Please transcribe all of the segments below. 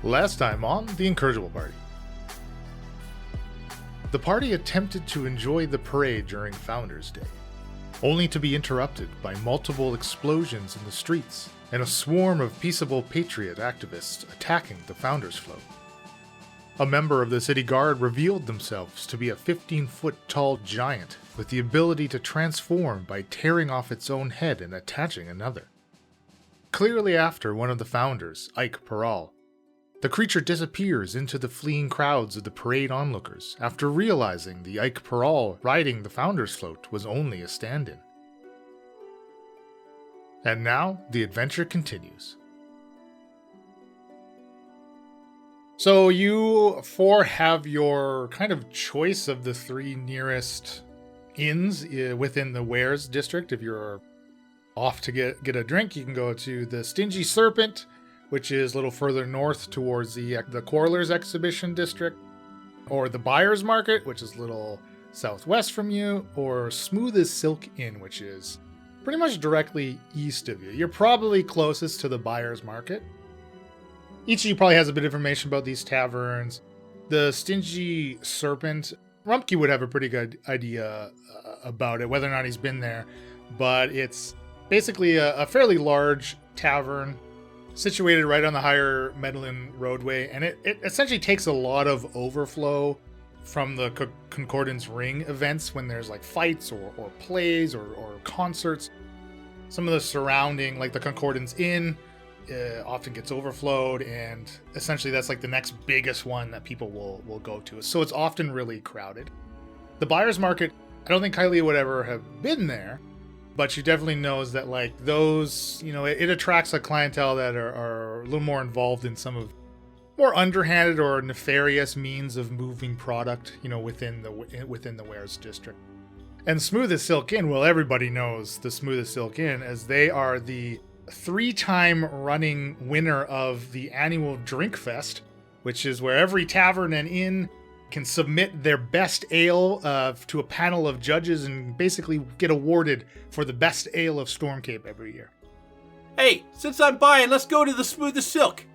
Last time on the Incorrigible party. The party attempted to enjoy the parade during Founders Day, only to be interrupted by multiple explosions in the streets and a swarm of peaceable patriot activists attacking the Founders Float. A member of the city guard revealed themselves to be a 15-foot tall giant with the ability to transform by tearing off its own head and attaching another. Clearly after one of the founders, Ike Peral, the creature disappears into the fleeing crowds of the parade onlookers after realizing the Ike Peral riding the Founders Float was only a stand-in. And now, the adventure continues. So you four have your kind of choice of the three nearest inns within the Wares district. If you're off to get a drink, you can go to the Stingy Serpent, which is a little further north towards the Quarrelers Exhibition District, or the Buyer's Market, which is a little southwest from you, or Smooth as Silk Inn, which is pretty much directly east of you. You're probably closest to the Buyer's Market. Each of you probably has a bit of information about these taverns. The Stingy Serpent, Rumpke would have a pretty good idea about it, whether or not he's been there, but it's basically a fairly large tavern situated right on the higher Medellin roadway, and it essentially takes a lot of overflow from the Concordance Ring events when there's like fights or plays or concerts. Some of the surrounding, like the Concordance Inn, often gets overflowed, and essentially that's like the next biggest one that people will go to. So it's often really crowded. The Buyer's Market, I don't think Kylie would ever have been there, but she definitely knows that, like, those, it attracts a clientele that are a little more involved in some of more underhanded or nefarious means of moving product, within the Wares district. And Smooth as Silk Inn, well, everybody knows the Smooth as Silk Inn, as they are the 3-time running winner of the annual Drink Fest, which is where every tavern and inn can submit their best ale to a panel of judges and basically get awarded for the best ale of Stormcape every year. Hey, since I'm buying, let's go to the Smooth as Silk.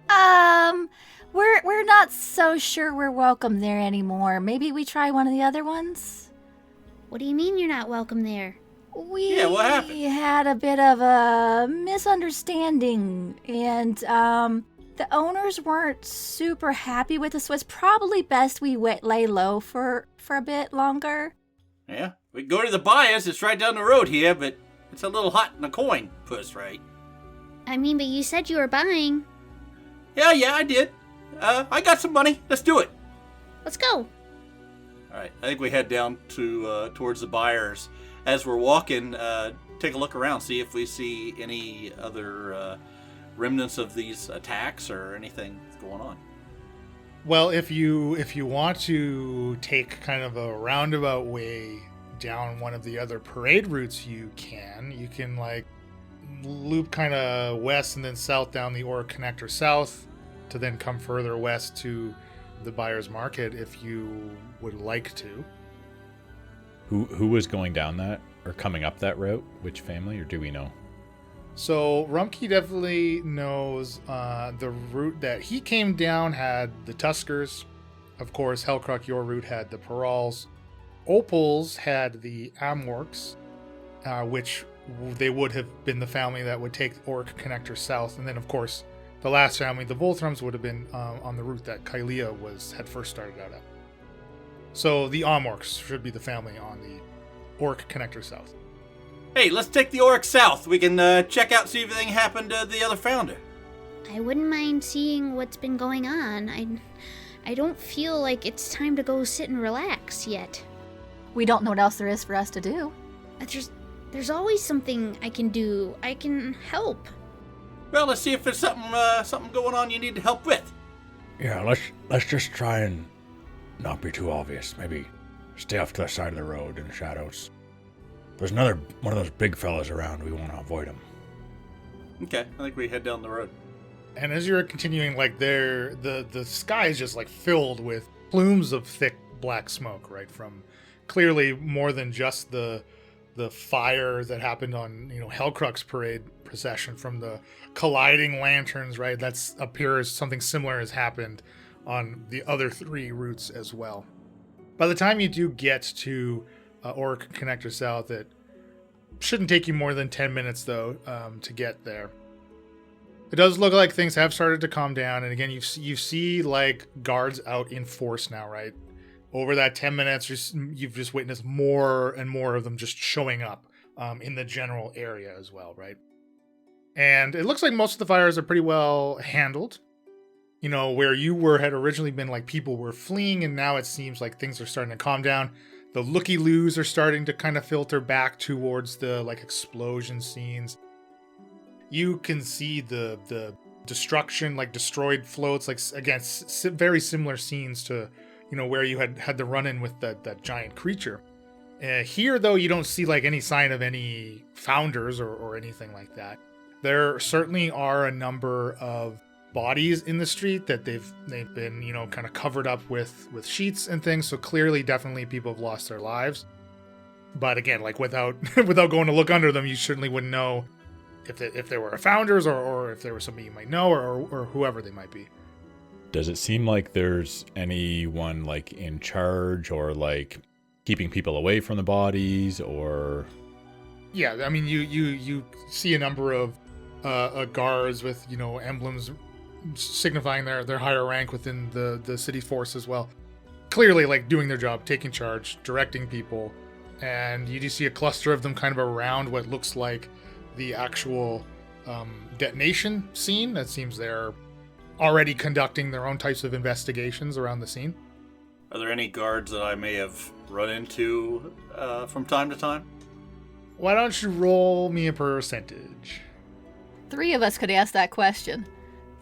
We're not so sure we're welcome there anymore. Maybe we try one of the other ones? What do you mean you're not welcome there? Yeah, what happened? We had a bit of a misunderstanding, and the owners weren't super happy with us, so it's probably best we lay low for a bit longer. Yeah, we go to the Buyers. It's right down the road here, but it's a little hot in the coin, puss, right? I mean, but you said you were buying. Yeah, I did. I got some money. Let's do it. Let's go. All right, I think we head down to towards the Buyers. As we're walking, take a look around, see if we see any other remnants of these attacks or anything going on. Well, if you want to take kind of a roundabout way down one of the other parade routes, you can like loop kind of west and then south down the Ore Connector South to then come further west to the Buyer's Market if you would like to. Who was going down that or coming up that route? Which family, or do we know? So Rumpke definitely knows the route that he came down had the Tuskers. Of course, Hellcrock, your route had the Perals. Opals had the Amworks, which they would have been the family that would take Orc Connector south. And then, of course, the last family, the Volthrams, would have been on the route that Kylea had first started out at. So the Amworks should be the family on the Orc Connector south. Hey, let's take the Orc south. We can check out, see if anything happened to the other founder. I wouldn't mind seeing what's been going on. I don't feel like it's time to go sit and relax yet. We don't know what else there is for us to do. There's always something I can do. I can help. Well, let's see if there's something going on you need help with. Yeah, let's just try and not be too obvious. Maybe stay off to the side of the road in the shadows. There's another one of those big fellas around. We want to avoid them. Okay, I think we head down the road. And as you're continuing, like the sky is just like filled with plumes of thick black smoke, right? From clearly more than just the the fire that happened on, Hellcrux parade procession from the colliding lanterns, right? That's appears something similar has happened on the other 3 routes as well. By the time you do get to Oric Connector South, it shouldn't take you more than 10 minutes, though, to get there. It does look like things have started to calm down, and again, you see like guards out in force now, right? Over that 10 minutes, you've just witnessed more and more of them just showing up in the general area as well, right? And it looks like most of the fires are pretty well handled. Where you had originally been like people were fleeing, and now it seems like things are starting to calm down. The looky-loos are starting to kind of filter back towards the like explosion scenes. You can see the destruction, like destroyed floats, like again, very similar scenes to where you had the run-in with that giant creature. Here, though, you don't see like any sign of any founders or anything like that. There certainly are a number of bodies in the street that they've been kind of covered up with sheets and things. So clearly, definitely, people have lost their lives. But again, like without going to look under them, you certainly wouldn't know if they were founders or if there was somebody you might know or whoever they might be. Does it seem like there's anyone like in charge or like keeping people away from the bodies or? Yeah, I mean, you see a number of guards with emblems signifying their higher rank within the city force as well. Clearly, like doing their job, taking charge, directing people, and you do see a cluster of them kind of around what looks like the actual detonation scene. That seems they're already conducting their own types of investigations around the scene. Are there any guards that I may have run into from time to time? Why don't you roll me a percentage? 3 of us could ask that question.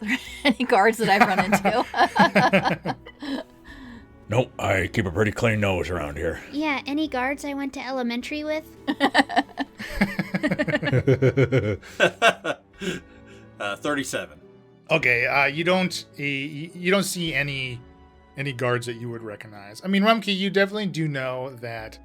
Are there any guards that I've run into? Nope, I keep a pretty clean nose around here. Yeah, any guards I went to elementary with? 37. Okay, you don't see any guards that you would recognize. I mean, Rumkey, you definitely do know that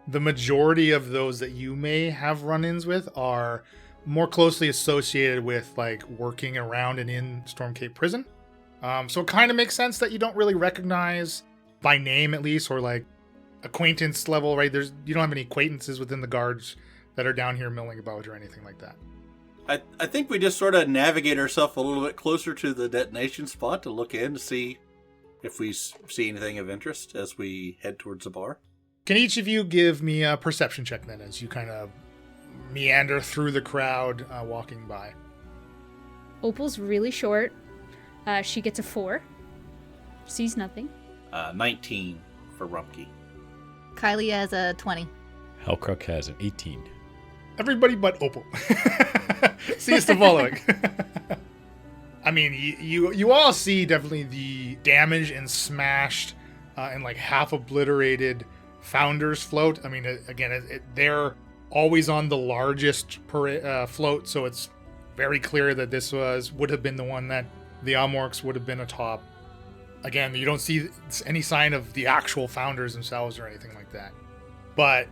the majority of those that you may have run-ins with are more closely associated with like working around and in Stormcape Prison. So it kind of makes sense that you don't really recognize by name, at least, or like acquaintance level, right? You don't have any acquaintances within the guards that are down here milling about or anything like that. I think we just sort of navigate ourselves a little bit closer to the detonation spot to look in to see if we see anything of interest as we head towards the bar. Can each of you give me a perception check then as you kind of meander through the crowd walking by? Opal's really short. She gets a 4. Sees nothing. 19 for Rumpke. Kylie has a 20. Hellcrux has an 18. Everybody but Opal sees the following. I mean, you all see definitely the damaged and smashed and like half obliterated Founders float. I mean, again, they're always on the largest float, so it's very clear that this would have been the one that the Amorcs would have been atop. Again, you don't see any sign of the actual Founders themselves or anything like that. But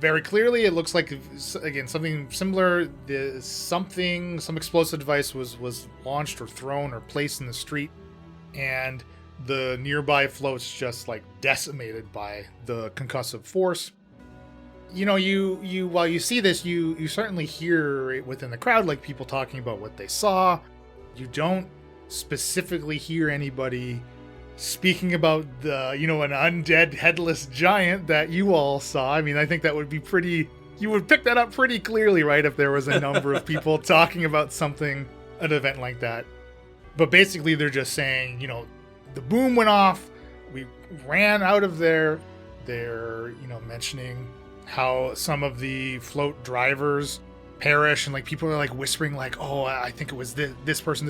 very clearly, it looks like, again, something similar. Some explosive device was launched or thrown or placed in the street, and the nearby floats just like decimated by the concussive force. You while you see this, you certainly hear it within the crowd, like people talking about what they saw. You don't specifically hear anybody speaking about the, an undead headless giant that you all saw. I mean, I think that would be you would pick that up pretty clearly, right? If there was a number of people talking about an event like that. But basically they're just saying, the boom went off, we ran out of there. They're, mentioning how some of the float drivers perish, and like people are like whispering like, oh, I think it was this person,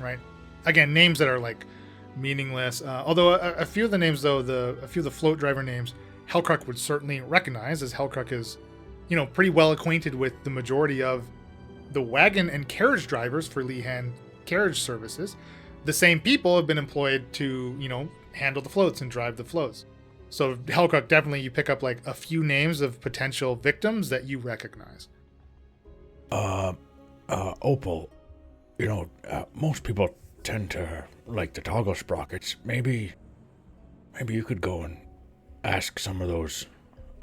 right? Again, names that are like meaningless. Although a few of the names, though, a few of the float driver names, Hellcrux would certainly recognize, as Hellcrux is, pretty well acquainted with the majority of the wagon and carriage drivers for Lehan carriage services. The same people have been employed to, handle the floats and drive the floats. So Hellcrook, definitely you pick up like a few names of potential victims that you recognize. Opal, most people tend to like the toggle sprockets. Maybe you could go and ask some of those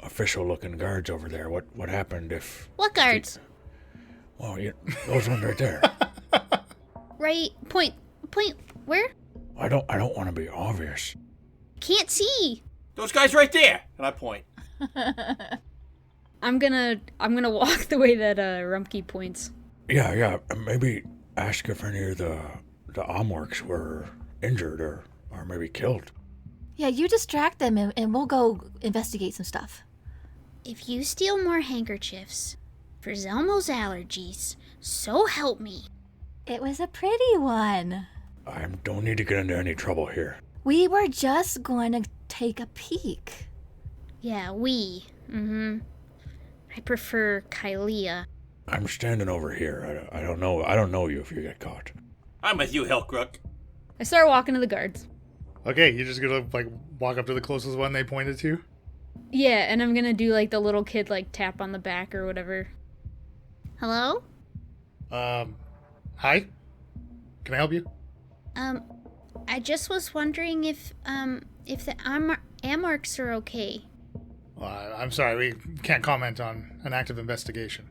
official-looking guards over there what happened if... What guards? Well, those ones right there. Right. Point. Where? I don't want to be obvious. Can't see. Those guys right there. And I point. I'm gonna walk the way that Rumpke points. Yeah. Maybe ask if any of the Omworks were injured or maybe killed. Yeah, you distract them and we'll go investigate some stuff. If you steal more handkerchiefs for Zelmo's allergies, so help me. It was a pretty one. I don't need to get into any trouble here. We were just going to take a peek. Yeah, we. I prefer Kylea. I'm standing over here. I don't know you if you get caught. I'm with you, Hellcrook. I start walking to the guards. Okay, you're just gonna like walk up to the closest one they pointed to? Yeah, and I'm gonna do like the little kid like tap on the back or whatever. Hello? Hi? Can I help you? I just was wondering if the Amorks are okay. I'm sorry, we can't comment on an active investigation.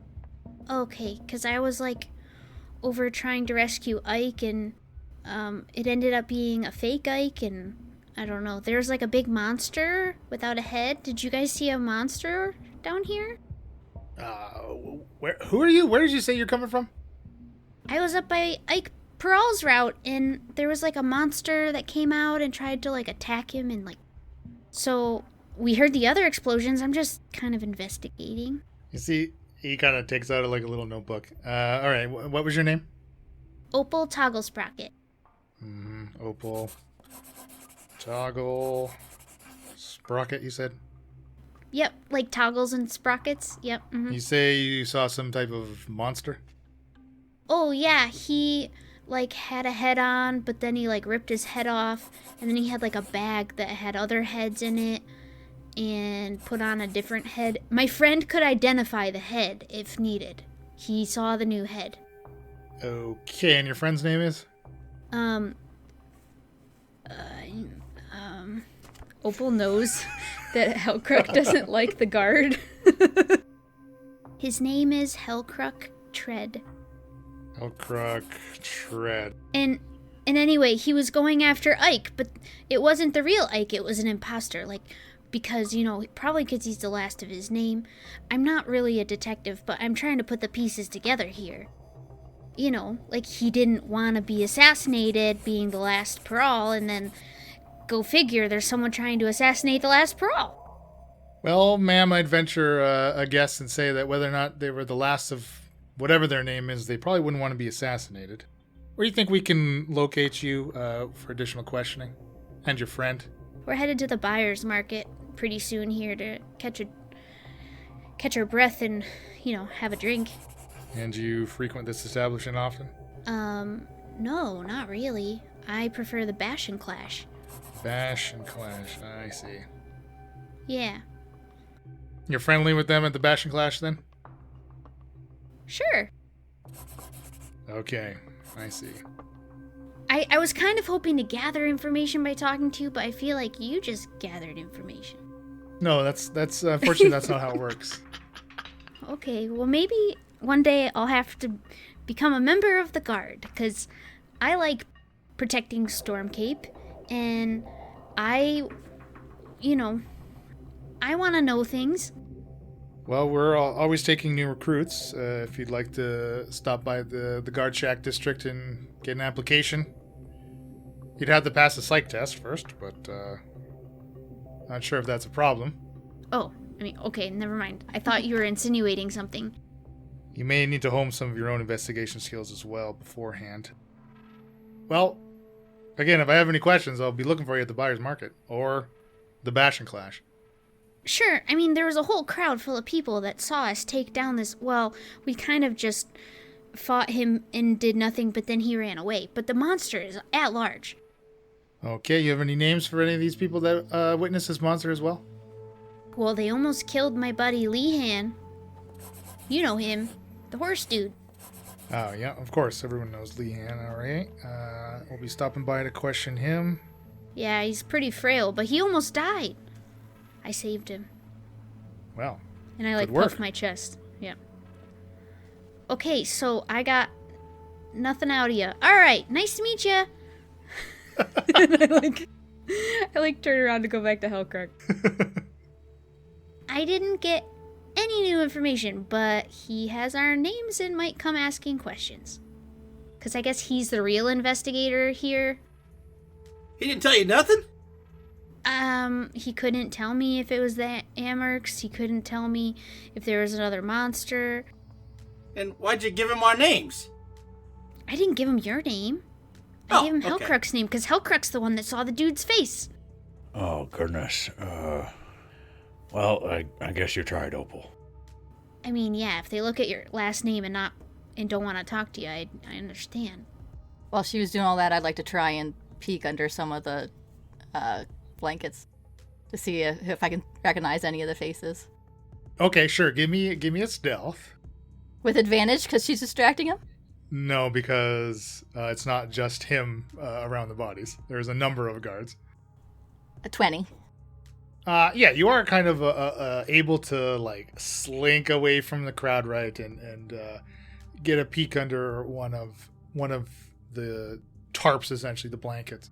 Okay, because I was like over trying to rescue Ike and it ended up being a fake Ike and I don't know. There's like a big monster without a head. Did you guys see a monster down here? Who are you? Where did you say you're coming from? I was up by Ike Peral's route and there was like a monster that came out and tried to like attack him and like... So we heard the other explosions. I'm just kind of investigating. You see, he kind of takes out like a little notebook. All right, what was your name? Opal Toggle Sprocket. Opal. Toggle. Sprocket, you said? Yep, like toggles and sprockets. Yep. You say you saw some type of monster? Oh, yeah, he, like, had a head on, but then he, like, ripped his head off, and then he had, like, a bag that had other heads in it, and put on a different head. My friend could identify the head, if needed. He saw the new head. Okay, and your friend's name is? Opal knows that Hellcrook doesn't like the guard. His name is Hellcrook Tread. Hellcrook Tread. And anyway, he was going after Ike, but it wasn't the real Ike, it was an imposter, like, because, probably because he's the last of his name. I'm not really a detective, but I'm trying to put the pieces together here. Like he didn't want to be assassinated, being the last Peral, and then go figure there's someone trying to assassinate the last Peral. Well, ma'am, I'd venture a guess and say that whether or not they were the last of whatever their name is, they probably wouldn't want to be assassinated. Where do you think we can locate you for additional questioning? And your friend? We're headed to the buyer's market pretty soon here to catch our breath and, have a drink. And you frequent this establishment often? No, not really. I prefer the Bash and Clash. Bash and Clash, I see. Yeah. You're friendly with them at the Bash and Clash then? Sure. Okay, I see. I was kind of hoping to gather information by talking to you, but I feel like you just gathered information. No, that's unfortunately that's not how it works. Okay, well maybe one day I'll have to become a member of the Guard, because I like protecting Stormcape, and I want to know things. Well, we're always taking new recruits. If you'd like to stop by the Guard Shack district and get an application, you'd have to pass a psych test first, but not sure if that's a problem. Oh, okay, never mind. I thought you were insinuating something. You may need to hone some of your own investigation skills as well beforehand. Well, again, if I have any questions, I'll be looking for you at the buyer's market or the Bash and Clash. Sure, there was a whole crowd full of people that saw us take down this... Well, we kind of just fought him and did nothing, but then he ran away. But the monster is at large. Okay, you have any names for any of these people that witnessed this monster as well? Well, they almost killed my buddy Lehan. You know him, the horse dude. Oh, yeah, of course. Everyone knows Lehan, all right. We'll be stopping by to question him. Yeah, he's pretty frail, but he almost died. I saved him. Well, And I, good work. puffed my chest. Yeah. Okay, so I got nothing out of you. All right, nice to meet you. I turn around to go back to Hellcrook. I didn't get any new information, but he has our names and might come asking questions. Because I guess he's the real investigator here. He didn't tell you nothing? He couldn't tell me if it was the Amherks. He couldn't tell me if there was another monster. And why'd you give him our names? I didn't give him your name. I gave him okay. Hellcrux' name, because Hellcrux the one that saw the dude's face. Oh, goodness. Well, I guess you tried, Opal. I mean, yeah, if they look at your last name and don't want to talk to you, I understand. While she was doing all that, I'd like to try and peek under some of the blankets to see if I can recognize any of the faces. Okay, sure. Give me a stealth. With advantage, because she's distracting him? No, because it's not just him around the bodies. There's a number of guards. A 20. Yeah, you are kind of able to slink away from the crowd, right, and get a peek under one of the tarps, essentially the blankets.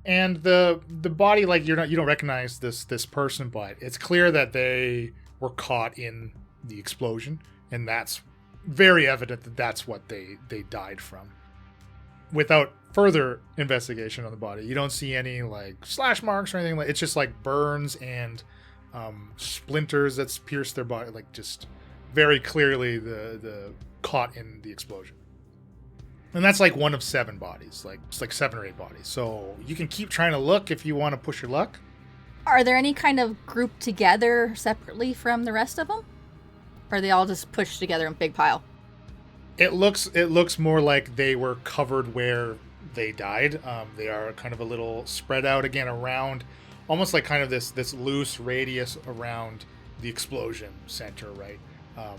And the body, you don't recognize this person, but it's clear that they were caught in the explosion, and that's very evident that that's what they died from. Without further investigation on the body, you don't see any slash marks or anything. It's just burns and splinters that's pierced their body, just very clearly the caught in the explosion. And that's one of 7 bodies, it's 7 or 8 bodies. So you can keep trying to look if you want to push your luck. Are there any kind of grouped together separately from the rest of them? Or are they all just pushed together in a big pile? It looks more like they were covered where they died. They are kind of a little spread out again around, almost like kind of this loose radius around the explosion center, right?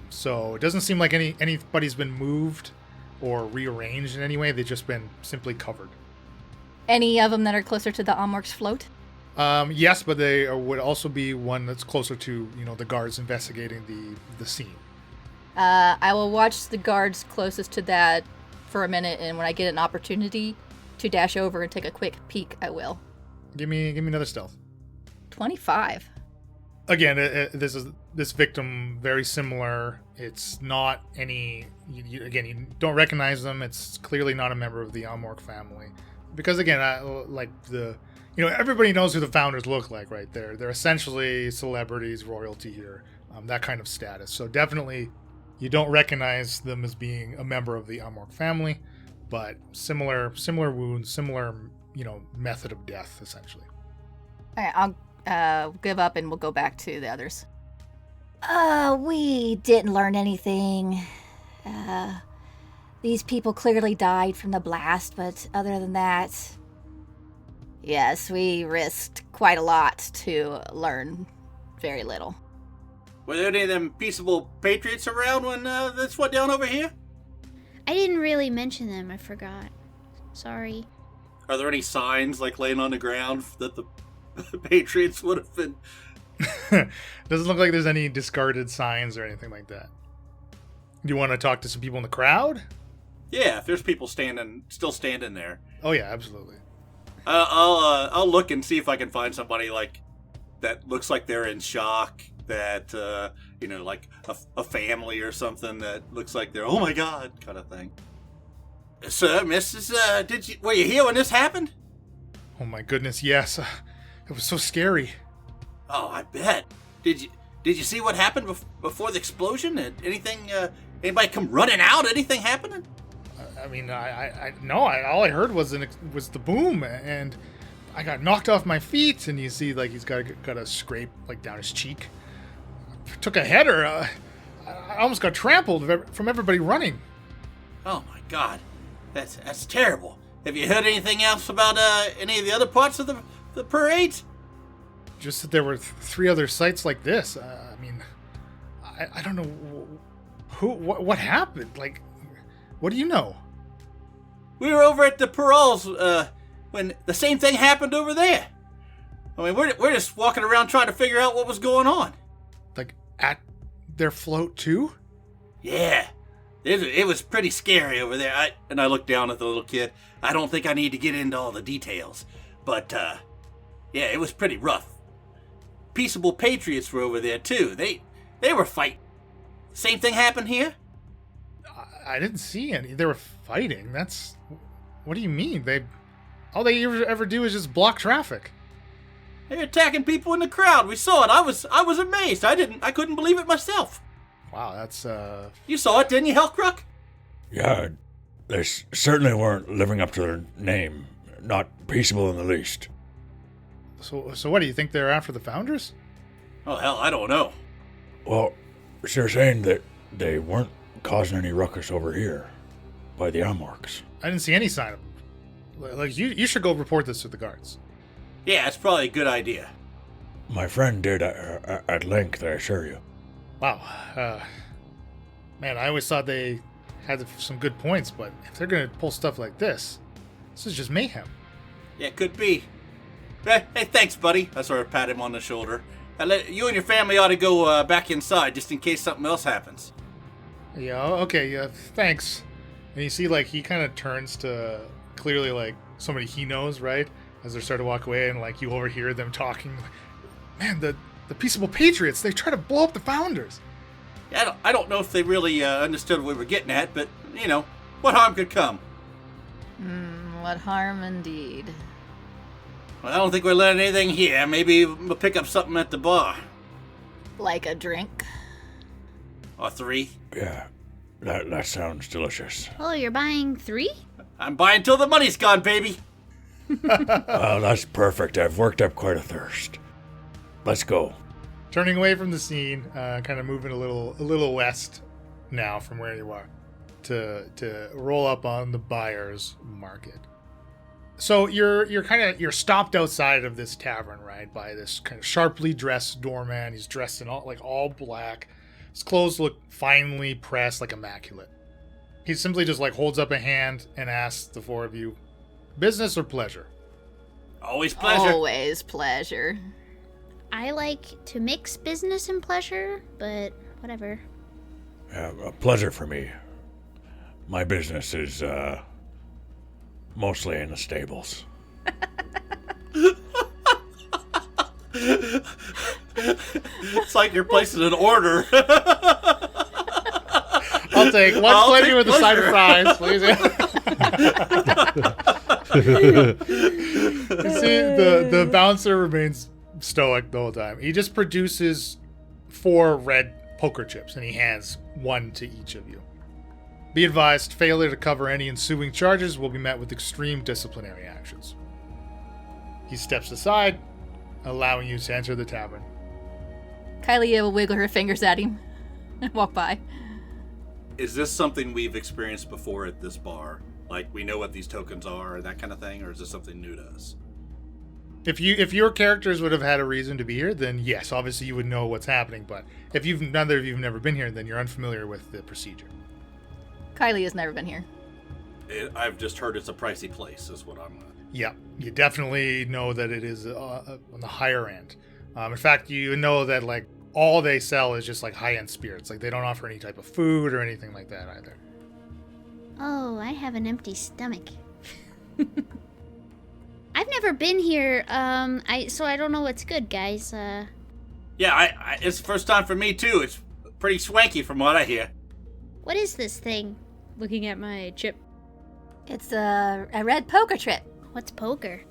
So it doesn't seem like anybody's been moved or rearranged in any way. They've just been simply covered. Any of them that are closer to the Amork's float? Yes, but they would also be one that's closer to the guards investigating the scene. I will watch the guards closest to that for a minute, and when I get an opportunity to dash over and take a quick peek, I will. Give me another stealth. 25. Again, this victim very similar. It's not any. You don't recognize them. It's clearly not a member of the Amork family, because again, everybody knows who the founders look like, right? They're essentially celebrities, royalty here, that kind of status. So definitely, you don't recognize them as being a member of the Amork family, but similar wounds, similar method of death, essentially. All right, I'll give up and we'll go back to the others. We didn't learn anything. These people clearly died from the blast, but other than that, yes, we risked quite a lot to learn very little. Were there any of them peaceable patriots around when this went down over here? I didn't really mention them, I forgot. Sorry. Are there any signs laying on the ground that the patriots would have been? Doesn't look like there's any discarded signs or anything like that. Do you want to talk to some people in the crowd? Yeah, if there's people still standing there. Oh yeah, absolutely. I'll look and see if I can find somebody that looks like they're in shock. That a family or something that looks like they're, oh my god, kind of thing. Sir, Mrs. Were you here when this happened? Oh my goodness, yes. It was so scary. Oh, I bet. Did you see what happened before the explosion? Anything? Anybody come running out? Anything happening? I mean, no. All I heard was the boom, and I got knocked off my feet, and you see he's got a scrape down his cheek. Took a header. I almost got trampled from everybody running. Oh my god, that's terrible. Have you heard anything else about any of the other parts of the parade? Just that there were 3 other sites like this. I mean, I don't know what happened. Like, what do you know? We were over at the Paroles when the same thing happened over there. I mean, we're just walking around trying to figure out what was going on. Like, at their float too? Yeah. It was pretty scary over there. I looked down at the little kid. I don't think I need to get into all the details. But, yeah, it was pretty rough. Peaceable patriots were over there, too. They were fighting. Same thing happened here? I didn't see any. They were fighting. That's... What do you mean? All they ever do is just block traffic. They're attacking people in the crowd. We saw it. I was amazed. I couldn't believe it myself. Wow, that's, You saw it, didn't you, Hellcrook? Yeah, they certainly weren't living up to their name. Not peaceable in the least. So what, do you think they're after the founders? Oh, hell, I don't know. Well, they're saying that they weren't causing any ruckus over here by the Amorks. I didn't see any sign of them. Like, you should go report this to the guards. Yeah, it's probably a good idea. My friend did at length, I assure you. Wow. Man, I always thought they had some good points, but if they're going to pull stuff like this is just mayhem. Yeah, it could be. Hey, thanks, buddy. I sort of pat him on the shoulder. You and your family ought to go back inside just in case something else happens. Yeah, okay, yeah, thanks. And you see, like, he kind of turns to clearly, like, somebody he knows, right? As they're starting to walk away, and, like, you overhear them talking. Man, the peaceable patriots, they try to blow up the founders. Yeah, I don't know if they really understood what we were getting at, but, you know, what harm could come? What harm indeed. Well, I don't think we're learning anything here. Maybe we'll pick up something at the bar. Like a drink. Or 3. Yeah, that sounds delicious. Oh, you're buying 3? I'm buying till the money's gone, baby. Oh, that's perfect. I've worked up quite a thirst. Let's go. Turning away from the scene, kind of moving a little west now from where you are to roll up on the buyer's market. So you're stopped outside of this tavern, right, by this kind of sharply dressed doorman. He's dressed in all black. His clothes look finely pressed, like immaculate. He simply just like holds up a hand and asks the 4 of you, business or pleasure? Always pleasure. Always pleasure. I like to mix business and pleasure, but whatever. A pleasure for me. My business is mostly in the stables. It's like you're placing an order. I'll take one pleasure with a side of fries, please. See, the bouncer remains stoic the whole time. He just produces 4 red poker chips, and he hands 1 to each of you. Be advised, failure to cover any ensuing charges will be met with extreme disciplinary actions. He steps aside, allowing you to enter the tavern. Kylie will wiggle her fingers at him and walk by. Is this something we've experienced before at this bar? Like, we know what these tokens are, that kind of thing, or is this something new to us? If your characters would have had a reason to be here, then yes, obviously you would know what's happening. But if neither of you've never been here, then you're unfamiliar with the procedure. Kylie has never been here. I've just heard it's a pricey place, is what I'm... Yeah, you definitely know that it is on the higher end. In fact, you know that like all they sell is just like high-end spirits. Like they don't offer any type of food or anything like that either. Oh, I have an empty stomach. I've never been here, so I don't know what's good, guys. Yeah, it's the first time for me, too. It's pretty swanky from what I hear. What is this thing? Looking at my chip. It's a red poker trip. What's poker?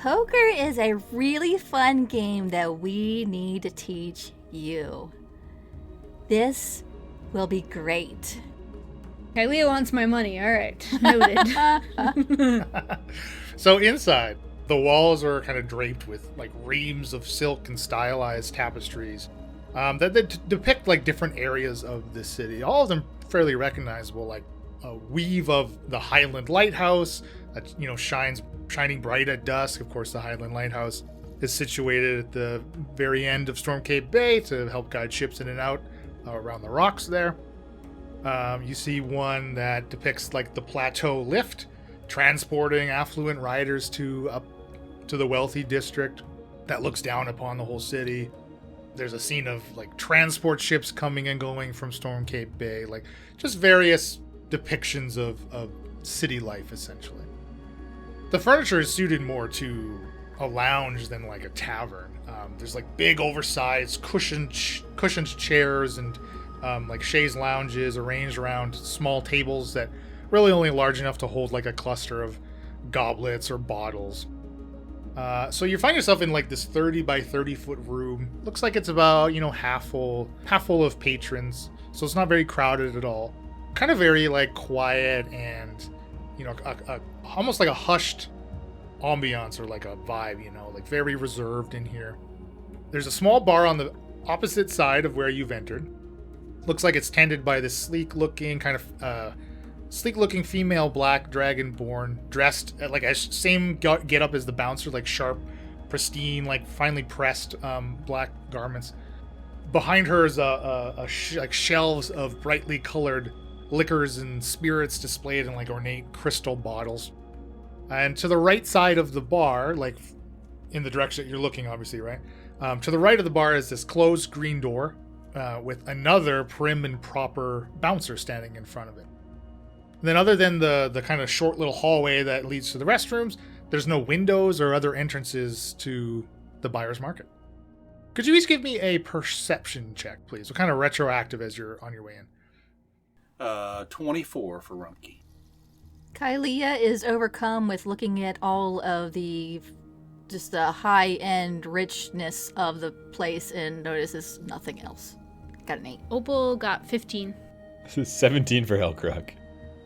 Poker is a really fun game that we need to teach you. This will be great. Kylie wants my money. All right. Noted. So inside, the walls are kind of draped with like reams of silk and stylized tapestries that depict like different areas of the city. All of them fairly recognizable, like weave of the Highland Lighthouse that, shining bright at dusk. Of course, the Highland Lighthouse is situated at the very end of Storm Cape Bay to help guide ships in and out around the rocks there. You see one that depicts like the plateau lift, transporting affluent riders up to the wealthy district that looks down upon the whole city. There's a scene of like transport ships coming and going from Storm Cape Bay, like just various depictions of city life, essentially. The furniture is suited more to a lounge than like a tavern. There's like big oversized cushioned chairs and like chaise lounges arranged around small tables that really only large enough to hold like a cluster of goblets or bottles. So you find yourself in like this 30 by 30 foot room. Looks like it's about, half full of patrons. So it's not very crowded at all. Kind of very like quiet and, almost like a hushed ambiance or like a vibe, like very reserved in here. There's a small bar on the opposite side of where you've entered. Looks like it's tended by this sleek looking female black dragonborn dressed at like a same get up as the bouncer, like sharp, pristine, like finely pressed black garments. Behind her is like shelves of brightly colored liquors and spirits displayed in like ornate crystal bottles. And to the right side of the bar, like in the direction that you're looking, obviously, right? To the right of the bar is this closed green door with another prim and proper bouncer standing in front of it. And then other than the kind of short little hallway that leads to the restrooms, there's no windows or other entrances to the buyer's market. Could you each give me a perception check, please? What kind of retroactive as you're on your way in? 24 for Rumpke. Kylea is overcome with looking at all of the high-end richness of the place and notices nothing else. Got an 8. Opal got 15. 17 for Hellcrook.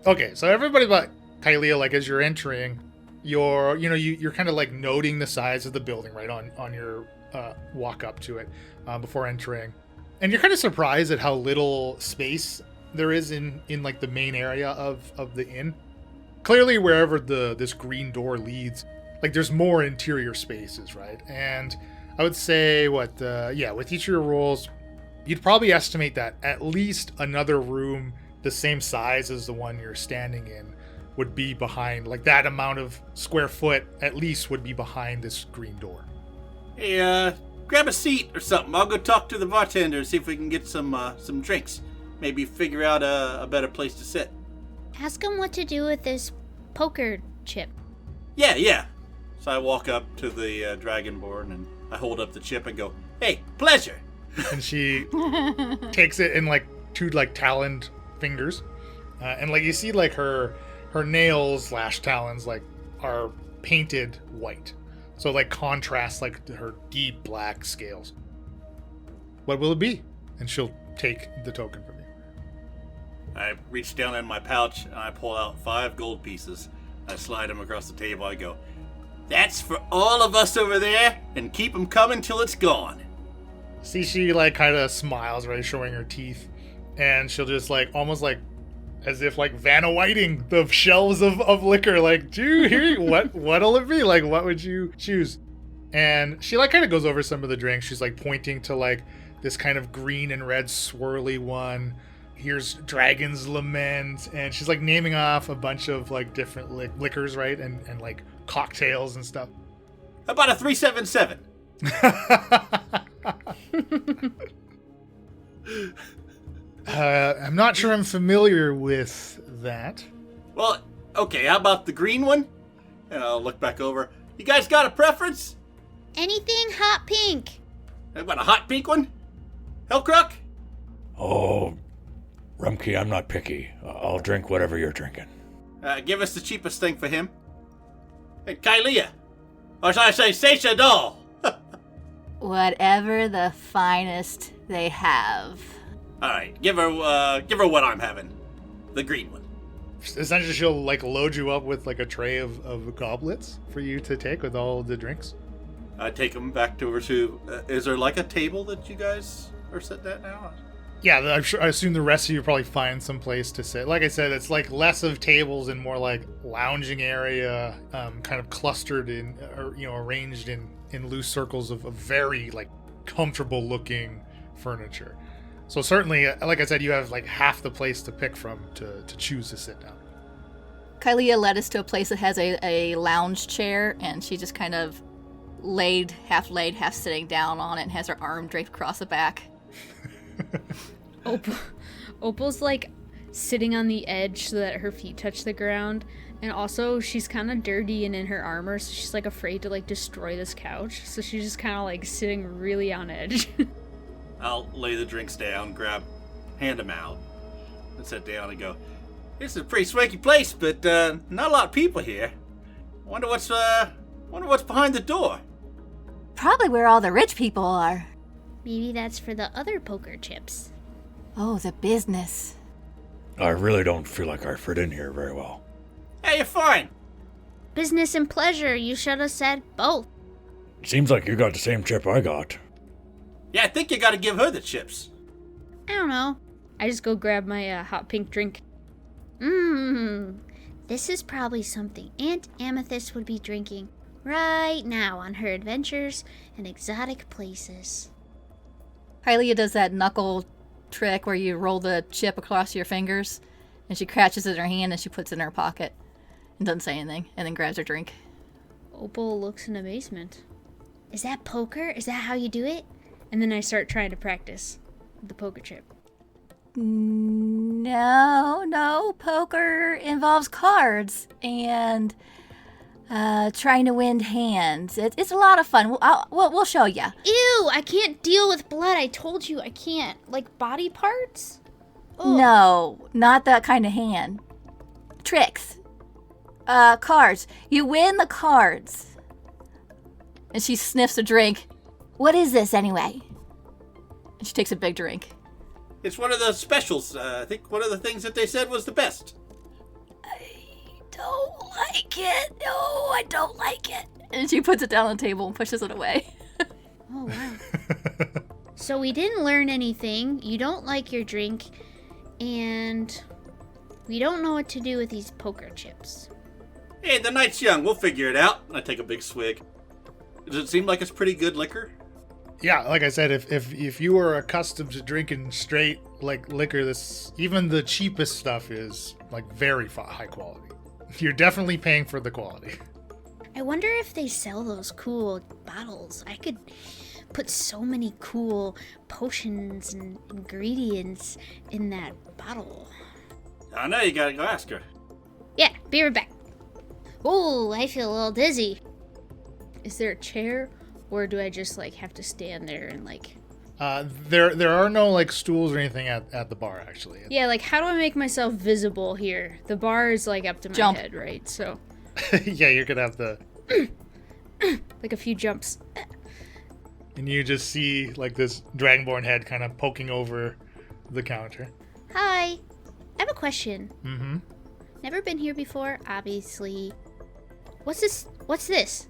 Okay, so everybody but Kylea, like as you're entering, you're kind of like noting the size of the building, right, on your walk up to it before entering. And you're kind of surprised at how little space there is in like the main area of the inn. Clearly, wherever this green door leads, like there's more interior spaces, right? And I would say with each of your rolls, you'd probably estimate that at least another room the same size as the one you're standing in would be behind, like that amount of square foot at least would be behind this green door. Hey, grab a seat or something. I'll go talk to the bartender and see if we can get some drinks. Maybe figure out a better place to sit. Ask him what to do with this poker chip. Yeah. So I walk up to the dragonborn and I hold up the chip and go, "Hey, pleasure." And she takes it in like two like taloned fingers, and like you see like her nails / talons like are painted white, so like contrast like her deep black scales. What will it be? And she'll take the token from you. I reach down in my pouch and I pull out 5 gold pieces. I slide them across the table. I go, "That's for all of us over there, and keep them coming till it's gone." See, she like kind of smiles, right, showing her teeth, and she'll just like almost like as if like Vanna Whiting the shelves of liquor, like, "Do you hear what'll it be? Like, what would you choose?" And she like kind of goes over some of the drinks. She's like pointing to like this kind of green and red swirly one. Here's Dragon's Lament, and she's like naming off a bunch of like different liquors, right, and like cocktails and stuff. How about a 377? I'm not sure I'm familiar with that. Well, okay, how about the green one? And I'll look back over. You guys got a preference? Anything hot pink. How about a hot pink one? Hellcrook? Oh, Rumpke, I'm not picky. I'll drink whatever you're drinking. Give us the cheapest thing for him. Hey, Kylea. Or should I say, Seisha Doll? Whatever the finest they have. All right, give her what I'm having. The green one. Essentially, she'll like load you up with like a tray of goblets for you to take with all the drinks. I take them back over to... is there like a table that you guys are sitting at now? Yeah, I assume the rest of you probably find some place to sit. Like I said, it's like less of tables and more like lounging area, kind of clustered in, or arranged in loose circles of very like comfortable looking furniture. So certainly, like I said, you have like half the place to pick from to choose to sit down. Kylia led us to a place that has a lounge chair, and she just kind of laid, half sitting down on it, and has her arm draped across the back. Opal's like sitting on the edge so that her feet touch the ground, and also she's kind of dirty and in her armor, so she's like afraid to like destroy this couch, so she's just kind of like sitting really on edge. I'll lay the drinks down, hand them out, and sit down and go, "This is a pretty swanky place, but not a lot of people here. Wonder what's behind the door." Probably where all the rich people are. Maybe that's for the other poker chips. Oh, the business. I really don't feel like I fit in here very well. Hey, you're fine. Business and pleasure, you should have said both. Seems like you got the same chip I got. Yeah, I think you gotta give her the chips. I don't know. I just go grab my hot pink drink. This is probably something Aunt Amethyst would be drinking right now on her adventures in exotic places. Hylia does that knuckle trick where you roll the chip across your fingers, and she catches it in her hand and she puts it in her pocket and doesn't say anything, and then grabs her drink. Opal looks in amazement. Is that poker? Is that how you do it? And then I start trying to practice with the poker chip. No. Poker involves cards and trying to win hands. It's a lot of fun. We'll show you. Ew, I can't deal with blood. I told you I can't. Like body parts? Ugh. No, not that kind of hand. Tricks. Cards. You win the cards. And she sniffs a drink. What is this anyway? And she takes a big drink. It's one of the specials. I think one of the things that they said was the best. I don't like it. No, I don't like it. And she puts it down on the table and pushes it away. Oh, wow. So we didn't learn anything. You don't like your drink. And we don't know what to do with these poker chips. Hey, the night's young. We'll figure it out. I take a big swig. Does it seem like it's pretty good liquor? Yeah, like I said, if you are accustomed to drinking straight like liquor, this even the cheapest stuff is like very high quality. You're definitely paying for the quality. I wonder if they sell those cool bottles. I could put so many cool potions and ingredients in that bottle. I know, you gotta go ask her. Yeah, be right back. Oh, I feel a little dizzy. Is there a chair, or do I just like have to stand there and like? There are no like stools or anything at the bar actually. Yeah, like how do I make myself visible here? The bar is like up to my head, right? So. Yeah, you're gonna have to. Like a few jumps. And you just see like this dragonborn head kind of poking over the counter. Hi, I have a question. Mm-hmm. Never been here before, obviously. What's this? What's this?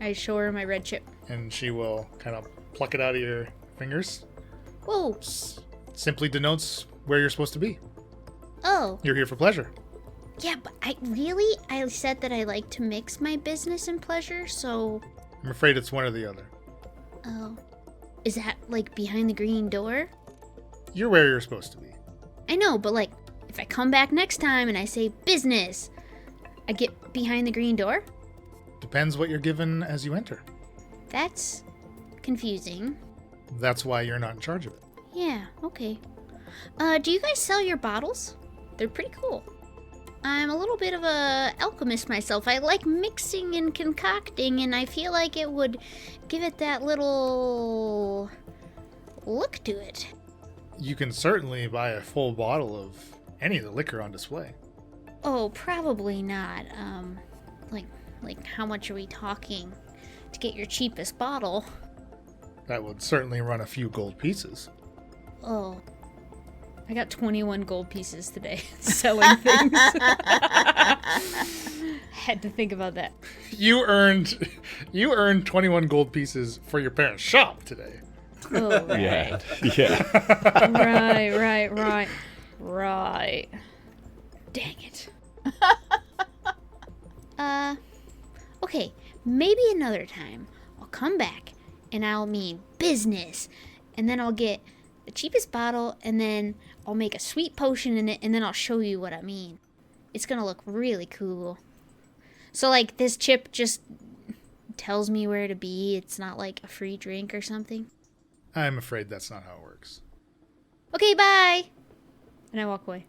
I show her my red chip. And she will kind of pluck it out of your fingers. Whoa. Simply denotes where you're supposed to be. Oh. You're here for pleasure. Yeah, but I said that I like to mix my business and pleasure, so... I'm afraid it's one or the other. Oh. Is that, like, behind the green door? You're where you're supposed to be. I know, but, like, if I come back next time and I say business, I get behind the green door? Depends what you're given as you enter. That's confusing. That's why you're not in charge of it. Yeah, okay. Do you guys sell your bottles? They're pretty cool. I'm a little bit of a alchemist myself. I like mixing and concocting, and I feel like it would give it that little look to it. You can certainly buy a full bottle of any of the liquor on display. Oh, probably not. Like how much are we talking to get your cheapest bottle? That would certainly run a few gold pieces. Oh. I got 21 gold pieces today selling things. Had to think about that. You earned 21 gold pieces for your parents' shop today. Oh, right. Yeah. Yeah. Right. Dang it. Okay, maybe another time I'll come back and I'll mean business. And then I'll get the cheapest bottle and then I'll make a sweet potion in it and then I'll show you what I mean. It's gonna look really cool. So, like, this chip just tells me where to be. It's not like a free drink or something. I'm afraid that's not how it works. Okay, bye! And I walk away.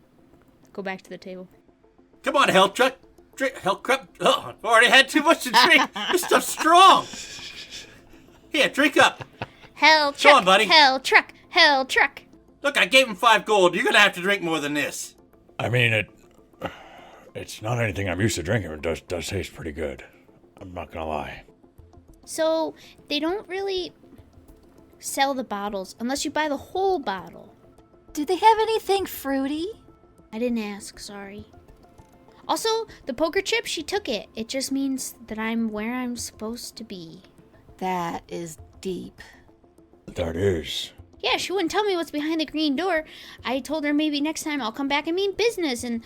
Go back to the table. Come on, Hell Truck. Hell Crap. Oh, I've already had too much to drink. This stuff's strong. Here, drink up. Hell Go truck, on, buddy. hell truck, hell truck. Look, I gave him 5 gold. You're going to have to drink more than this. I mean, it's not anything I'm used to drinking. It does taste pretty good. I'm not gonna lie. So, they don't really sell the bottles unless you buy the whole bottle. Do they have anything fruity? I didn't ask, sorry. Also, the poker chip, she took it. It just means that I'm where I'm supposed to be. That is deep. That is. Yeah, she wouldn't tell me what's behind the green door. I told her maybe next time I'll come back and mean business, and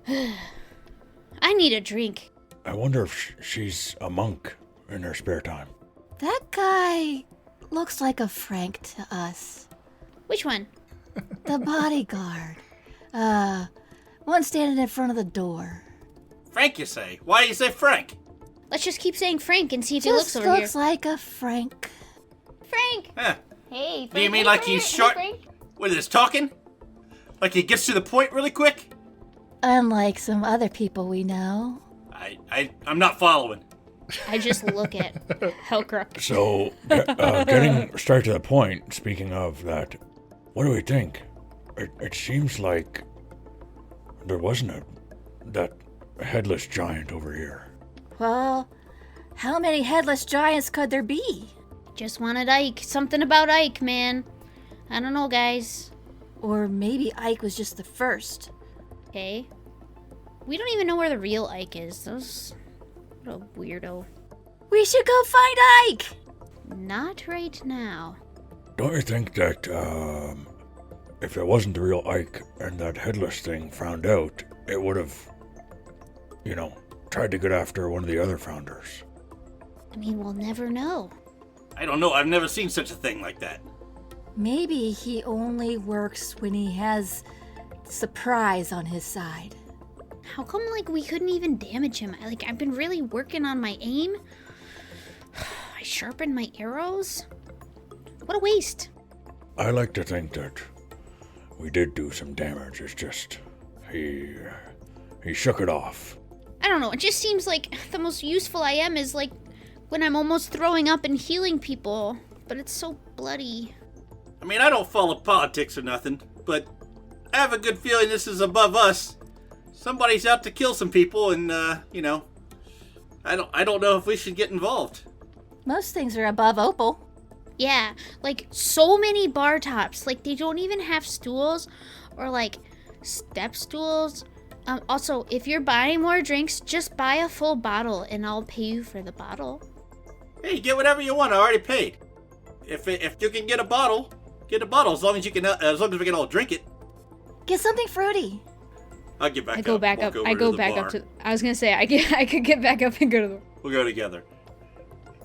I need a drink. I wonder if she's a monk in her spare time. That guy looks like a Frank to us. Which one? The bodyguard. One standing in front of the door. Frank, you say? Why you say Frank? Let's just keep saying Frank and see if he Just looks over looks here. like a Frank. Frank! Huh. Hey, Frank. Do you mean hey, like Frank. he's Hey, short Frank. with his talking? Like he gets to the point really quick? Unlike some other people we know. I'm not following. I just look at Hellcruck. So, getting straight to the point, speaking of that, what do we think? It seems like there wasn't that headless giant over here. Well, how many headless giants could there be? Just wanted Ike. Something about Ike, man. I don't know, guys. Or maybe Ike was just the first. Okay. We don't even know where the real Ike is. What a weirdo. We should go find Ike! Not right now. Don't you think that, if it wasn't the real Ike and that headless thing found out, it would have, tried to get after one of the other founders? I mean, we'll never know. I don't know. I've never seen such a thing like that. Maybe he only works when he has surprise on his side. How come, we couldn't even damage him? I've been really working on my aim. I sharpened my arrows. What a waste. I like to think that we did do some damage. It's just, he shook it off. I don't know. It just seems like the most useful I am is, when I'm almost throwing up and healing people. But it's so bloody. I mean, I don't follow politics or nothing, but I have a good feeling this is above us. Somebody's out to kill some people, and I don't know if we should get involved. Most things are above Opal. Yeah, so many bar tops. They don't even have stools or, step stools. Also, if you're buying more drinks, just buy a full bottle and I'll pay you for the bottle. Hey, get whatever you want. I already paid. If you can get a bottle, get a bottle. As long as we can all drink it. Get something fruity. I'll get back up. I go back walk up. over I to go the back bar. up to. I was gonna say I could get back up and go to the. We'll go together.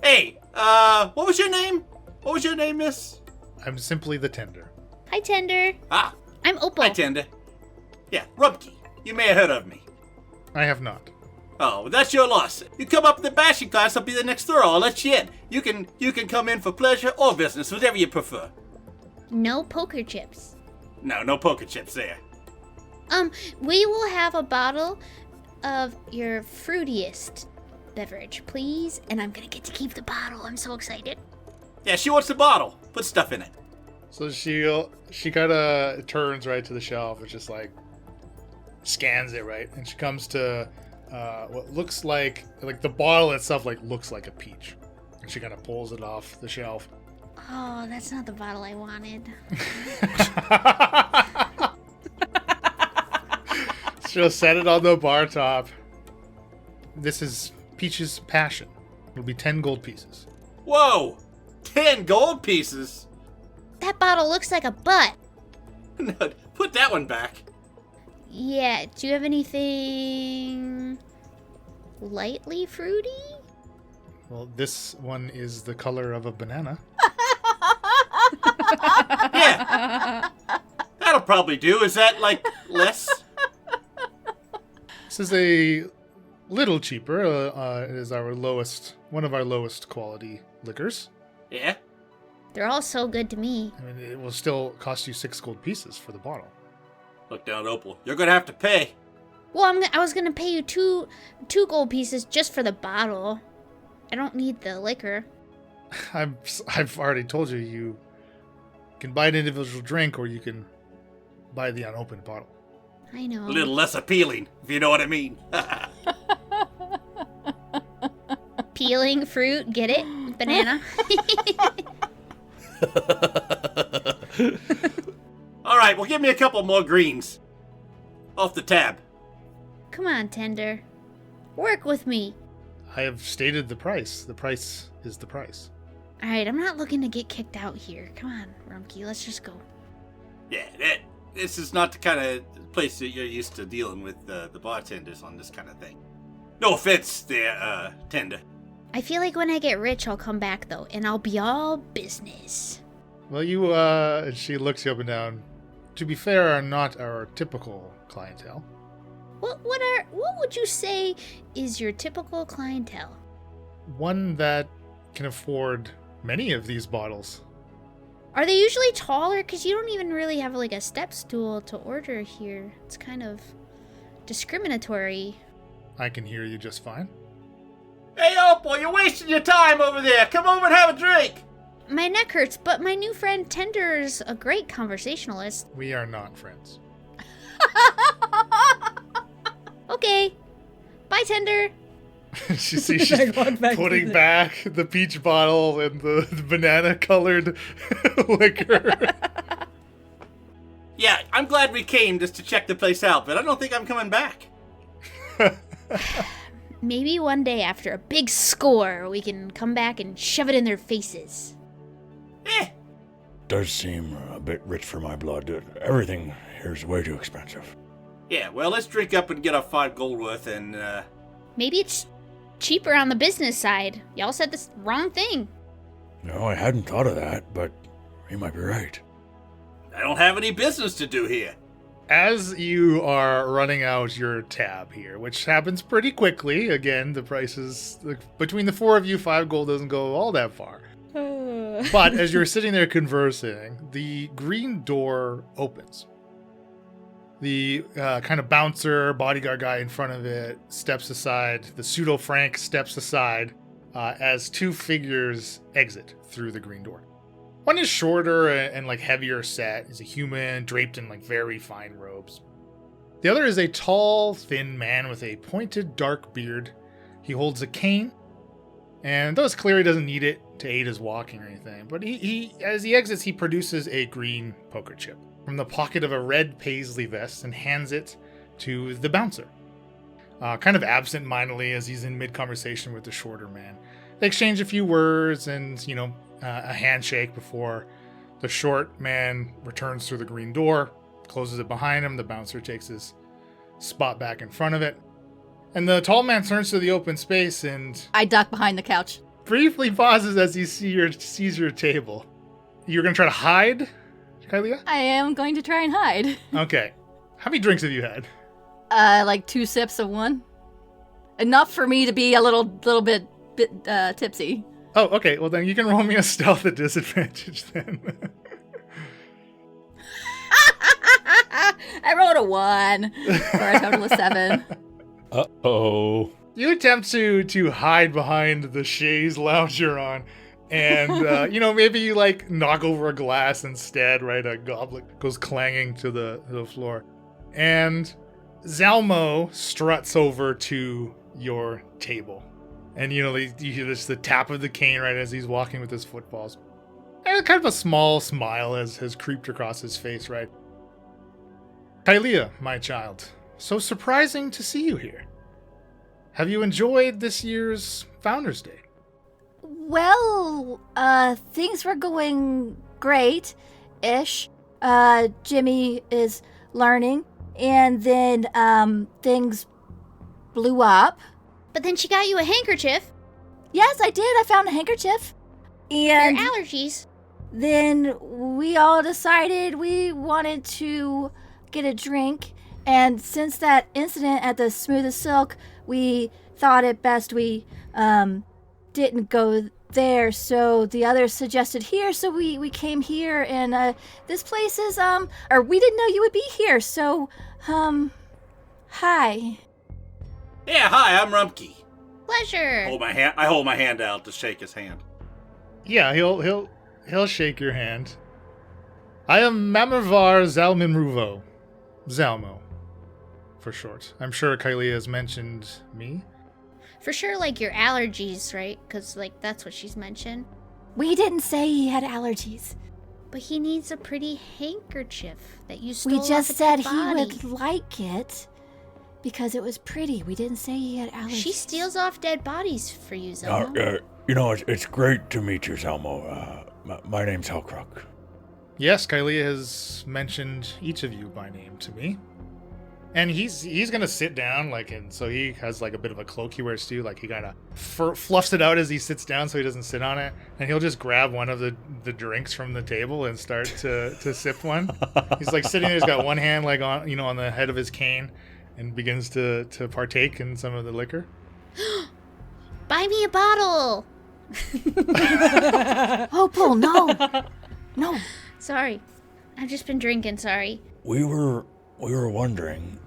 Hey, what was your name? What was your name, miss? I'm simply the tender. Hi, Tender. Ah, I'm Opal. hi, Tender. Yeah, Rubke. You may have heard of me. I have not. Oh, well, that's your loss. You come up in the bashing class, I'll be the next throw. I'll let you in. You can come in for pleasure or business, whatever you prefer. No poker chips. No poker chips there. We will have a bottle of your fruitiest beverage, please. And I'm gonna get to keep the bottle. I'm so excited. Yeah, she wants the bottle. Put stuff in it. So she kind of turns right to the shelf and just scans it, right? And she comes to what looks like the bottle itself looks like a peach. And she kind of pulls it off the shelf. Oh, that's not the bottle I wanted. She'll set it on the bar top. This is Peach's passion. It'll be 10 gold pieces. Whoa! 10 gold pieces? that bottle looks like a butt. No, put that one back. Yeah, do you have anything lightly fruity? Well, this one is the color of a banana. Yeah. That'll probably do. Is that, like, less? This is a little cheaper. It is one of our lowest quality liquors. Yeah. They're all so good to me. I mean, it will still cost you 6 gold pieces for the bottle. Look down, Opal. You're going to have to pay. Well, I was gonna pay you two gold pieces just for the bottle. I don't need the liquor. I've already told you, you can buy an individual drink or you can buy the unopened bottle. I know. A little less appealing, if you know what I mean. Peeling fruit, get it? Banana. All right, well, give me a couple more greens. Off the tab. Come on, Tender. Work with me. I have stated the price. The price is the price. Alright, I'm not looking to get kicked out here. Come on, Rumkey, let's just go. Yeah, this is not the kind of place that you're used to dealing with the bartenders on this kind of thing. No offense there, Tender. I feel like when I get rich, I'll come back, though, and I'll be all business. Well, she looks you up and down. To be fair, are not our typical clientele. What would you say is your typical clientele? One that can afford many of these bottles. Are they usually taller? Because you don't even really have, like, a step stool to order here. It's kind of discriminatory. I can hear you just fine. Hey, Opal, you're wasting your time over there. Come over and have a drink. My neck hurts, but my new friend Tender's a great conversationalist. We are not friends. Okay. Bye, Tender. She's putting back the peach bottle and the banana-colored liquor. Yeah, I'm glad we came just to check the place out, but I don't think I'm coming back. Maybe one day after a big score, we can come back and shove it in their faces. Does seem a bit rich for my blood. Everything here's way too expensive. Yeah, well, let's drink up and get our 5 gold worth and, Maybe it's cheaper on the business side. Y'all said the wrong thing. No, I hadn't thought of that, but you might be right. I don't have any business to do here. As you are running out your tab here, which happens pretty quickly, again, the prices, between the 4 of you, 5 gold doesn't go all that far. But as you're sitting there conversing, the green door opens. The kind of bouncer, bodyguard guy in front of it steps aside. The pseudo-Frank steps aside as 2 figures exit through the green door. One is shorter and like heavier set. He's a human draped in like very fine robes. The other is a tall, thin man with a pointed dark beard. He holds a cane. And though it's clear he doesn't need it to aid his walking or anything, but he as he exits, he produces a green poker chip from the pocket of a red paisley vest and hands it to the bouncer. Kind of absent-mindedly as he's in mid-conversation with the shorter man. They exchange a few words and, a handshake before the short man returns through the green door, closes it behind him. The bouncer takes his spot back in front of it. And the tall man turns to the open space and I duck behind the couch. briefly pauses as he sees your table. You're going to try to hide, Kylia? I am going to try and hide. Okay. How many drinks have you had? Like 2 sips of one. Enough for me to be a little bit tipsy. Oh, okay. Well, then you can roll me a stealth at disadvantage then. I rolled a 1 for a total of 7. Uh-oh. You attempt to hide behind the chaise lounge you're on, and, maybe you, knock over a glass instead, right? A goblet goes clanging to the floor. And Zalmo struts over to your table. And, you hear the tap of the cane right as he's walking with his footballs. And kind of a small smile has creeped across his face, right? Kylia, my child, so surprising to see you here. Have you enjoyed this year's Founders Day? Well, things were going great, ish. Jimmy is learning, and then things blew up. But then she got you a handkerchief. Yes, I did. I found a handkerchief. And Your allergies. then we all decided we wanted to get a drink. And since that incident at the Smoothest Silk, we thought it best we didn't go there. So the others suggested here, so we came here. And this place is, or we didn't know you would be here. So, hi. Yeah, hi, I'm Rumpke. Pleasure. I hold my hand out to shake his hand. Yeah, he'll shake your hand. I am Mamarvar Zalminruvo. Zalmo, for short. I'm sure Kylie has mentioned me. For sure, like your allergies, right? Because, like, that's what she's mentioned. We didn't say he had allergies. But he needs a pretty handkerchief that you stole We off just a said dead he body. would like it because it was pretty. We didn't say he had allergies. She steals off dead bodies for you, Zelma. It's great to meet you, Zelmo. My name's Hellcrook. Yes, Kylie has mentioned each of you by name to me. And he's gonna sit down, and so he has a bit of a cloak he wears too. He kind of fluffs it out as he sits down so he doesn't sit on it. And he'll just grab one of the drinks from the table and start to sip one. He's sitting there, he's got one hand on the head of his cane, and begins to partake in some of the liquor. Buy me a bottle. Oh, Paul, no. No. Sorry. I've just been drinking, sorry. We were wondering,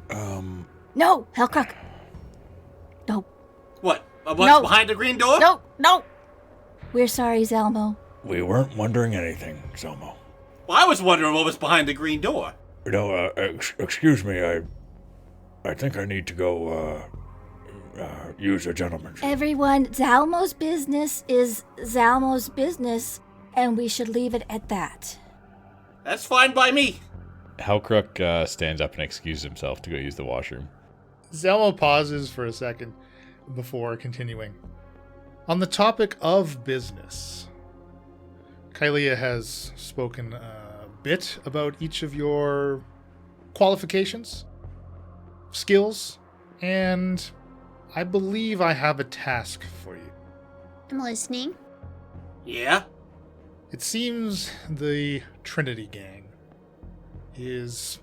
No, Hellcrook. No. What? What's No. behind the green door? No. We're sorry, Zelmo. we weren't wondering anything, Zelmo. Well, I was wondering what was behind the green door. Excuse me, I think I need to go, use a gentleman's room. Everyone, Zalmo's business is Zalmo's business, and we should leave it at that. That's fine by me. Hellcrook stands up and excuses himself to go use the washroom. Zelmo pauses for a second before continuing. On the topic of business, Kylia has spoken a bit about each of your qualifications, skills, and I believe I have a task for you. I'm listening. Yeah? It seems the Trinity Gang is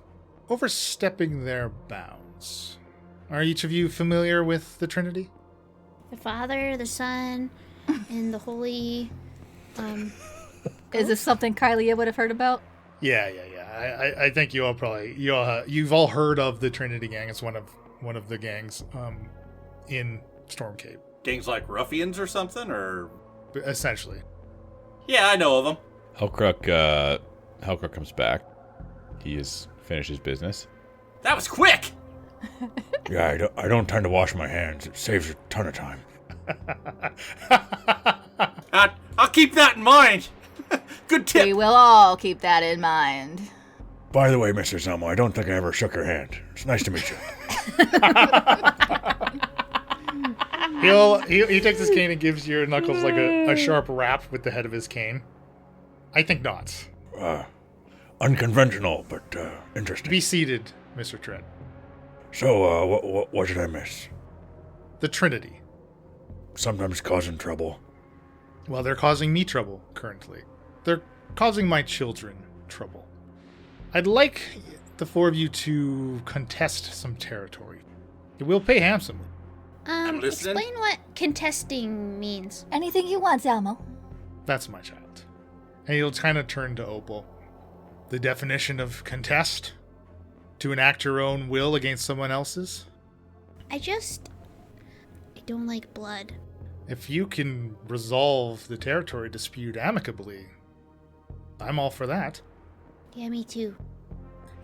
overstepping their bounds. Are each of you familiar with the Trinity? The Father, the Son, and the Holy... Is this something Kylie would have heard about? Yeah. I think you've all heard of the Trinity Gang. It's one of the gangs in Stormcape, Gangs like ruffians or something, or... essentially. Yeah, I know of them. Hellcrook comes back. He has finished his business. That was quick! Yeah, I don't tend to wash my hands. It saves a ton of time. I'll keep that in mind. Good tip. We will all keep that in mind. By the way, Mr. Zelmo, I don't think I ever shook your hand. It's nice to meet you. He takes his cane and gives your knuckles a sharp rap with the head of his cane. I think not. Unconventional, but interesting. Be seated, Mr. Tread. So, what did I miss? The Trinity. Sometimes causing trouble. Well, they're causing me trouble currently. They're causing my children trouble. I'd like the four of you to contest some territory. We'll pay handsomely. I'm listening. Explain what contesting means. Anything you want, Zelmo. That's my child. And he'll kind of turn to Opal. The definition of contest? To enact your own will against someone else's? I don't like blood. If you can resolve the territory dispute amicably, I'm all for that. Yeah, me too.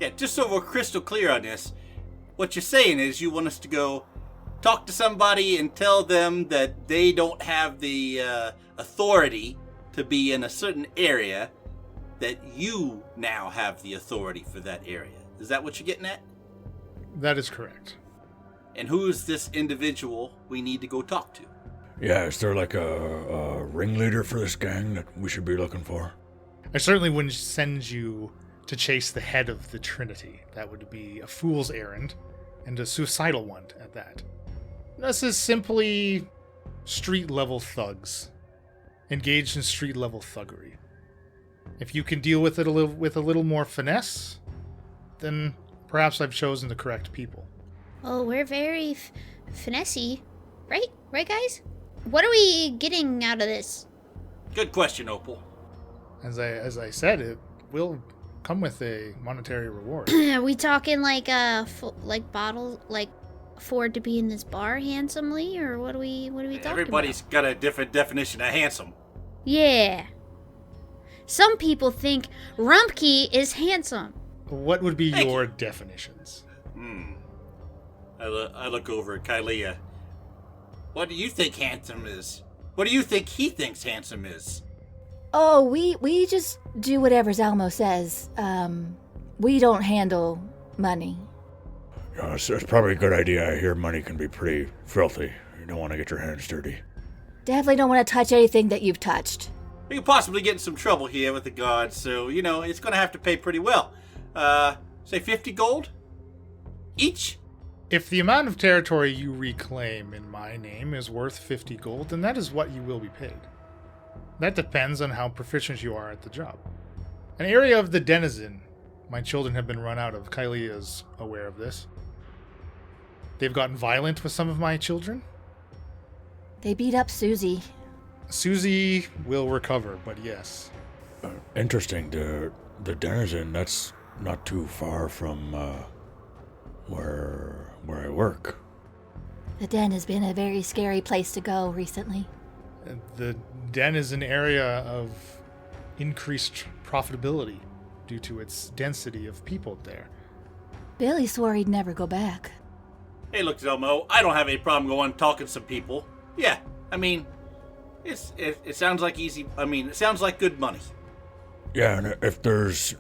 Yeah, just so we're crystal clear on this, what you're saying is you want us to go talk to somebody and tell them that they don't have the authority to be in a certain area, that you now have the authority for that area. Is that what you're getting at? That is correct. And who is this individual we need to go talk to? Yeah, is there like a ringleader for this gang that we should be looking for? I certainly wouldn't send you to chase the head of the Trinity. That would be a fool's errand, and a suicidal one at that. This is simply street-level thugs, engaged in street-level thuggery. If you can deal with it with a little more finesse, then perhaps I've chosen the correct people. Oh, we're very finessey, right? Right, guys? What are we getting out of this? Good question, Opal. As I said, it will come with a monetary reward. Are we talking like bottles, like afford to be in this bar handsomely, or what are we talking Everybody's about? got a different definition of handsome. Yeah. Some people think Rumpke is handsome. What would be Thank your definitions? I look over at Kylea. What do you think handsome is? What do you think he thinks handsome is? Oh, we just do whatever Zalmo says. We don't handle money. It's probably a good idea. I hear money can be pretty filthy. You don't want to get your hands dirty. Definitely don't want to touch anything that you've touched. We could possibly get in some trouble here with the gods, so, it's going to have to pay pretty well. Say 50 gold? Each? If the amount of territory you reclaim in my name is worth 50 gold, then that is what you will be paid. That depends on how proficient you are at the job. An area of the denizen my children have been run out of. Kylie is aware of this. They've gotten violent with some of my children. They beat up Susie. Susie will recover, but yes. Interesting. The denizen, that's not too far from where I work. The den has been a very scary place to go recently. The den is an area of increased profitability due to its density of people there. Billy swore he'd never go back. Hey, look, Zelmo, I don't have any problem going talking to some people. Yeah, it sounds like it sounds like good money. Yeah, and if there's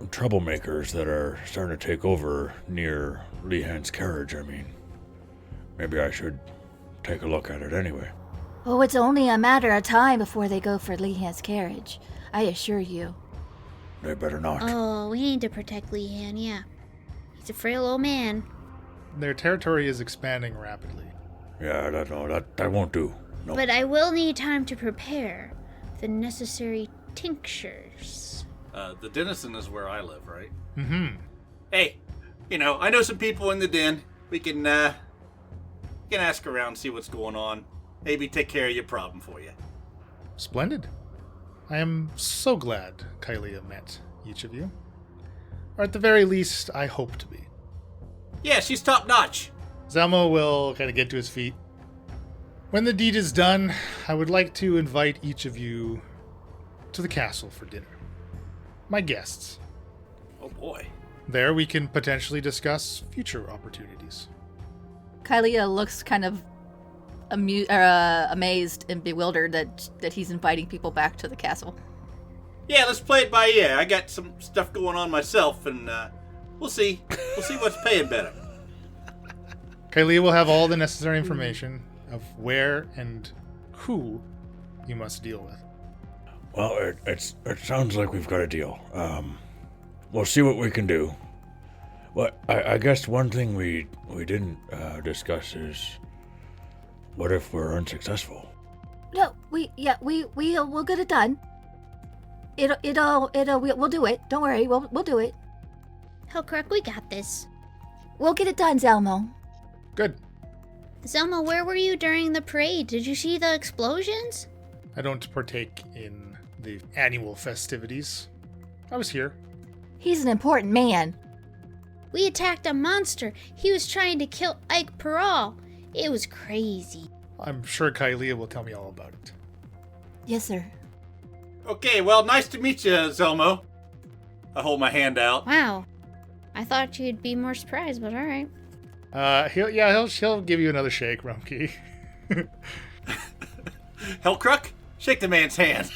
troublemakers that are starting to take over near Lehan's carriage, maybe I should take a look at it anyway. Oh, it's only a matter of time before they go for Lehan's carriage. I assure you. They better not. Oh, we need to protect Lehan, yeah. He's a frail old man. Their territory is expanding rapidly. Yeah, that won't do. No. But I will need time to prepare the necessary tinctures. The denizen is where I live, right? Mm-hmm. Hey, I know some people in the den. We can ask around, see what's going on. Maybe take care of your problem for you. Splendid. I am so glad Kylia met each of you. Or at the very least, I hope to be. Yeah, she's top notch. Zalmo will kind of get to his feet. When the deed is done, I would like to invite each of you to the castle for dinner. My guests. Oh boy. There we can potentially discuss future opportunities. Kylia looks kind of amazed and bewildered that he's inviting people back to the castle. Yeah, let's play it by ear. I got some stuff going on myself, and we'll see. We'll see what's paying better. Kylia will have all the necessary information of where and who you must deal with. Well, it sounds like we've got a deal. We'll see what we can do. Well, I guess one thing we didn't discuss is what if we're unsuccessful? No, we'll get it done. We'll do it. Don't worry, we'll do it. Hellcrack, we got this. We'll get it done, Zelmo. Good. Zelma, where were you during the parade? Did you see the explosions? I don't partake in the annual festivities. I was here. He's an important man. We attacked a monster. He was trying to kill Ike Peral. It was crazy. I'm sure Kylia will tell me all about it. Yes, sir. Okay, well, nice to meet you, Zelmo. I hold my hand out. Wow. I thought you'd be more surprised, but alright. He'll give you another shake, Rumkey. Hellcruck, shake the man's hand.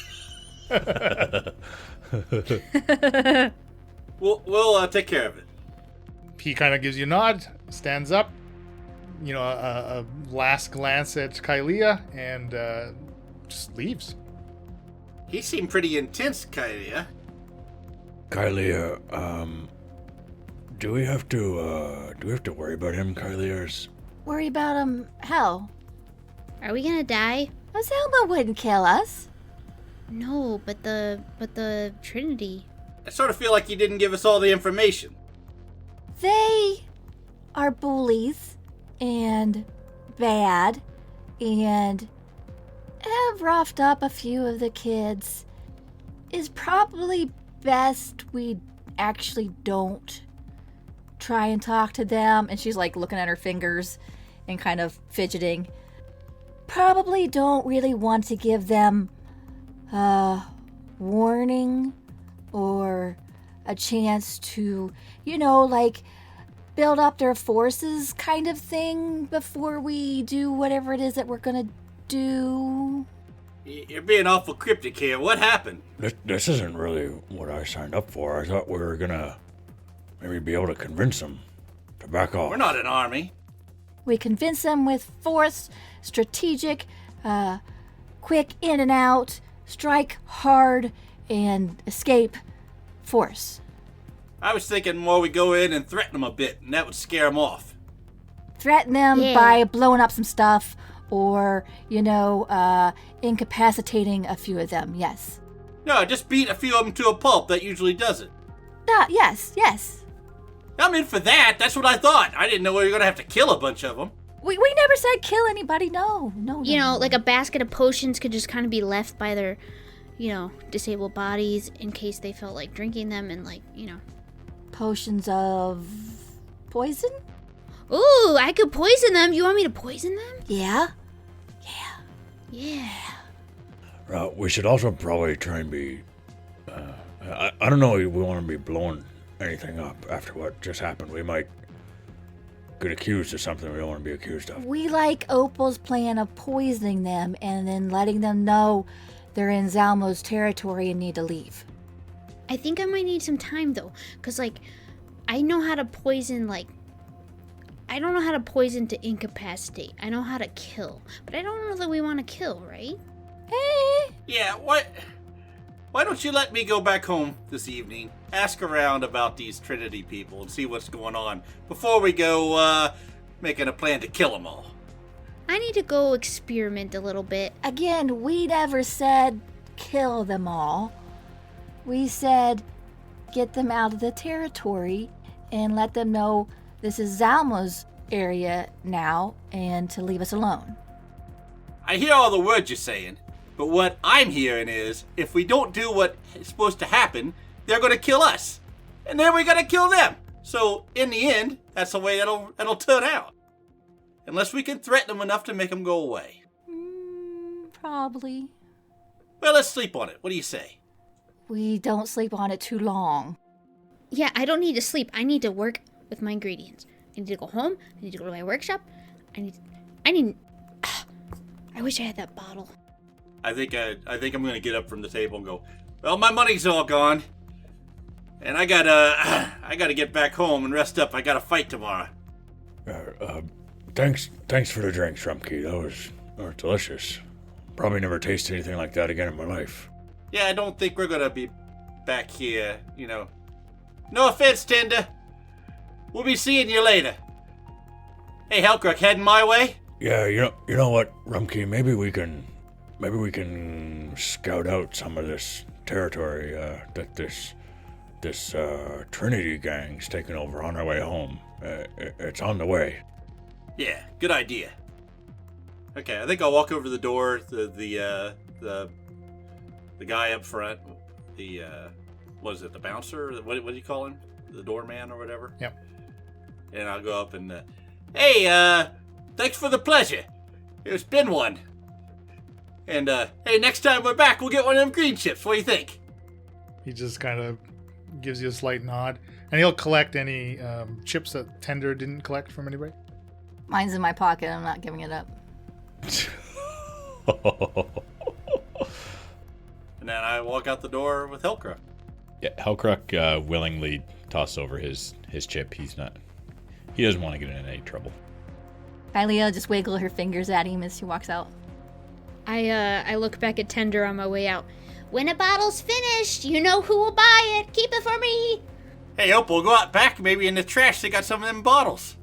We'll take care of it. He kind of gives you a nod, stands up, a last glance at Kylia, and just leaves. He seemed pretty intense, Kylia. Kylia, do we have to worry about him, Kylia? Worry about him? How? Are we gonna die? Zelma wouldn't kill us. No, but the Trinity. I sort of feel like you didn't give us all the information. They are bullies and bad and have roughed up a few of the kids. It's probably best we actually don't try and talk to them. And she's like looking at her fingers and kind of fidgeting. Probably don't really want to give them a warning or a chance to, like build up their forces kind of thing before we do whatever it is that we're gonna do. You're being awful cryptic here. What happened? This isn't really what I signed up for. I thought we were gonna maybe be able to convince them to back off. We're not an army. We convince them with force, strategic, quick in and out, strike hard, and escape force. I was thinking more we go in and threaten them a bit, and that would scare them off. Threaten them Yeah. by blowing up some stuff or, incapacitating a few of them, yes. No, just beat a few of them to a pulp. That usually does it. Yes. I'm in for that. That's what I thought. I didn't know we were going to have to kill a bunch of them. We never said kill anybody, no. Like a basket of potions could just kind of be left by their, disabled bodies in case they felt like drinking them and Potions of poison? Ooh, I could poison them. You want me to poison them? Yeah. Yeah. We should also probably try and be. I don't know if we want to be blowing anything up after what just happened. We might get accused of something we don't want to be accused of. We like Opal's plan of poisoning them and then letting them know they're in Zalmo's territory and need to leave. I think I might need some time though, because I know how to poison, I don't know how to poison to incapacitate. I know how to kill, but I don't know that we want to kill, right? Yeah, what? Why don't you let me go back home this evening, ask around about these Trinity people and see what's going on before we go making a plan to kill them all. I need to go experiment a little bit. Again, we never said kill them all. We said get them out of the territory and let them know this is Zalma's area now and to leave us alone. I hear all the words you're saying, but what I'm hearing is if we don't do what is supposed to happen, they're going to kill us. And then we got to kill them. So in the end, that's the way that'll turn out. Unless we can threaten them enough to make them go away. Probably. Well, let's sleep on it. What do you say? We don't sleep on it too long. Yeah, I don't need to sleep. I need to work with my ingredients. I need to go home. I need to go to my workshop. I wish I had that bottle. I think I'm going to get up from the table and go, well, my money's all gone. And I gotta get back home and rest up. I got to fight tomorrow. Thanks for the drinks, Rumkey. Those are delicious. Probably never tasted anything like that again in my life. Yeah, I don't think we're going to be back here, No offense, Tender. We'll be seeing you later. Hey, Hellcrook, heading my way? Yeah, you know what, Rumkey? Maybe we can scout out some of this territory that this Trinity gang's taking over on our way home. It's on the way. Yeah, good idea. Okay, I think I'll walk over to the door. The guy up front, what is it, the bouncer? What do you call him? The doorman or whatever? Yep. And I'll go up and, hey, thanks for the pleasure. It's been one. And, hey, next time we're back, we'll get one of them green chips. What do you think? He just kind of gives you a slight nod, and he'll collect any chips that Tender didn't collect from anybody. Mine's in my pocket. I'm not giving it up. And then I walk out the door with Hellcrook. Yeah, Hellcrook willingly tosses over his chip. He doesn't want to get in any trouble. Kylie just wiggle her fingers at him as she walks out. I look back at Tender on my way out. When a bottle's finished, you know who will buy it. Keep it for me. Hey, Opal, go out back. Maybe in the trash they got some of them bottles.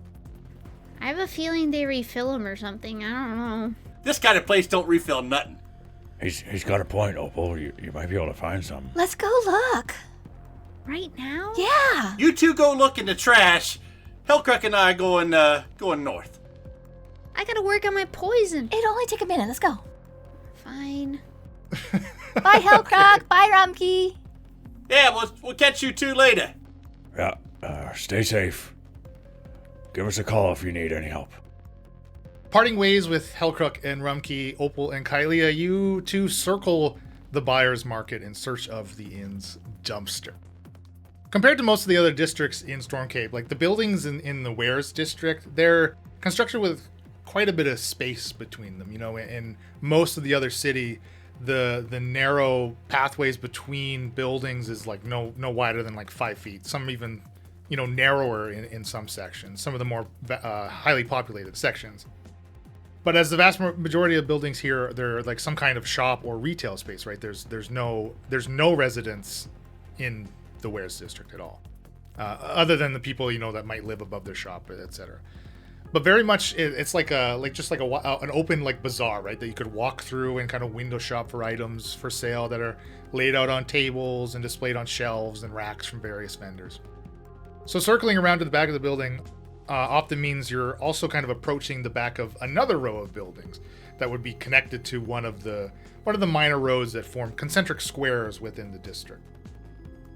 I have a feeling they refill them or something. I don't know. This kind of place don't refill nothing. He's got a point, Opal. You might be able to find some. Let's go look. Right now? Yeah. You two go look in the trash. Hellcruck and I going north. I gotta work on my poison. It'll only take a minute. Let's go. Fine. Bye, Hellcrock. Bye, Rumkey. Yeah, we'll catch you two later. Yeah, stay safe. Give us a call if you need any help. Parting ways with Hellcrook and Rumkey, Opal and Kylia, you two circle the buyer's market in search of the inn's dumpster. Compared to most of the other districts in Stormcape, like the buildings in the Wares district, they're constructed with quite a bit of space between them. You know, in most of the other city, the narrow pathways between buildings is like no wider than like 5 feet. Some even, you know, narrower in some sections. Some of the more highly populated sections. But as the vast majority of buildings here, they're like some kind of shop or retail space, right? There's no residence in the Wares district at all, other than the people, you know, that might live above their shop, etc. But very much it's like an open like bazaar, right? That you could walk through and kind of window shop for items for sale that are laid out on tables and displayed on shelves and racks from various vendors. So circling around to the back of the building often means you're also kind of approaching the back of another row of buildings that would be connected to one of the minor roads that form concentric squares within the district.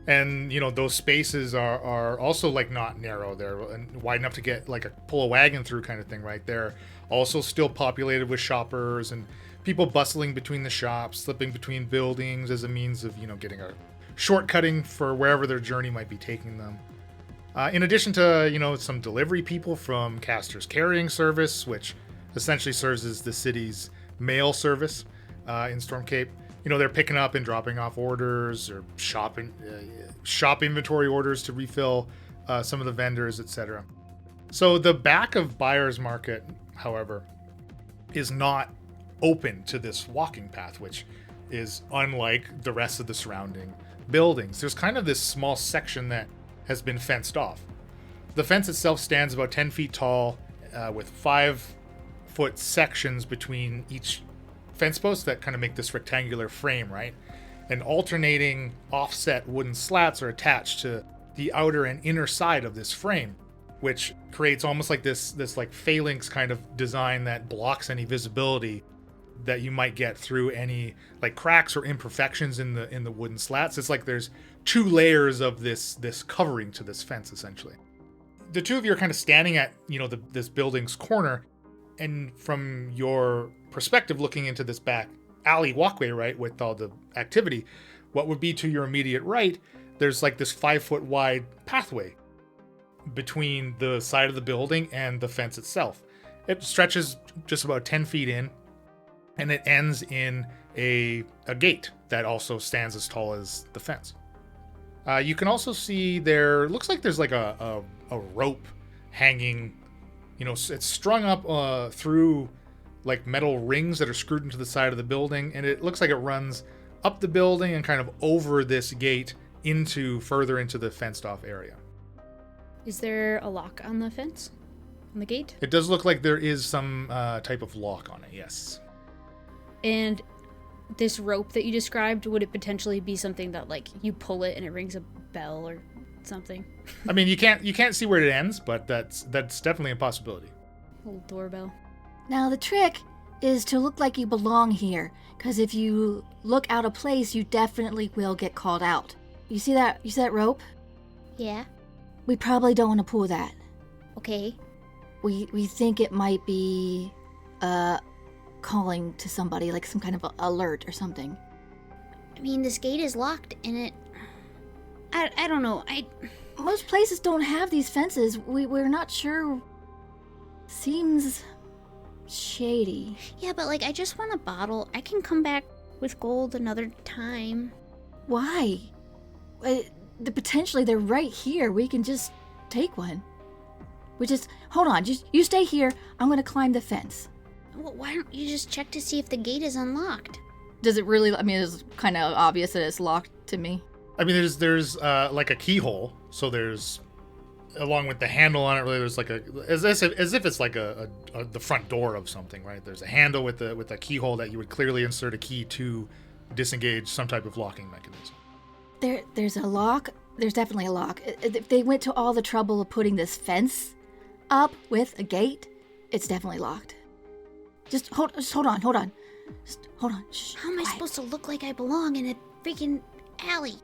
And, you know, those spaces are also like not narrow. They're wide enough to get like pull a wagon through kind of thing, right? They're also still populated with shoppers and people bustling between the shops, slipping between buildings as a means of, you know, getting a shortcutting for wherever their journey might be taking them. In addition to, you know, some delivery people from Caster's Carrying Service, which essentially serves as the city's mail service in Stormcape. You know, they're picking up and dropping off orders or shop inventory orders to refill some of the vendors, etc. So the back of Buyer's Market, however, is not open to this walking path, which is unlike the rest of the surrounding buildings. There's kind of this small section that has been fenced off. The fence itself stands about 10 feet tall with 5-foot sections between each fence posts that kind of make this rectangular frame, right? And alternating offset wooden slats are attached to the outer and inner side of this frame, which creates almost like this like phalanx kind of design that blocks any visibility that you might get through any like cracks or imperfections in the wooden slats. It's like there's 2 layers of this covering to this fence, essentially. The two of you are kind of standing at, you know, this building's corner, and from your perspective looking into this back alley walkway, right, with all the activity, what would be to your immediate right, there's like this 5-foot wide pathway between the side of the building and the fence itself. It stretches just about 10 feet in, and it ends in a gate that also stands as tall as the fence. You can also see looks like there's like a rope hanging, you know, it's strung up through like metal rings that are screwed into the side of the building, and it looks like it runs up the building and kind of over this gate further into the fenced off area. Is there a lock on the fence? On the gate? It does look like there is some type of lock on it, yes. And this rope that you described, would it potentially be something that like you pull it and it rings a bell or something? I mean, you can't see where it ends, but that's definitely a possibility. Little doorbell. Now the trick is to look like you belong here, because if you look out of place, you definitely will get called out. You see that rope? Yeah. We probably don't want to pull that. Okay. We think it might be calling to somebody, like some kind of alert or something. I mean, this gate is locked and it... I don't know. Most places don't have these fences. We're not sure. Seems shady. Yeah, but like, I just want a bottle. I can come back with gold another time. Why? Potentially they're right here. We can just take one. Hold on. You stay here. I'm going to climb the fence. Well, why don't you just check to see if the gate is unlocked? Does it really? I mean, it's kind of obvious that it's locked to me. I mean, there's like a keyhole, so there's along with the handle on it. Really, there's like as if it's like the front door of something, right? There's a handle with a keyhole that you would clearly insert a key to disengage some type of locking mechanism. There's a lock. There's definitely a lock. If they went to all the trouble of putting this fence up with a gate, it's definitely locked. Just hold on. Just hold on. Shh, How am I quiet. supposed to look like I belong in a freaking alley?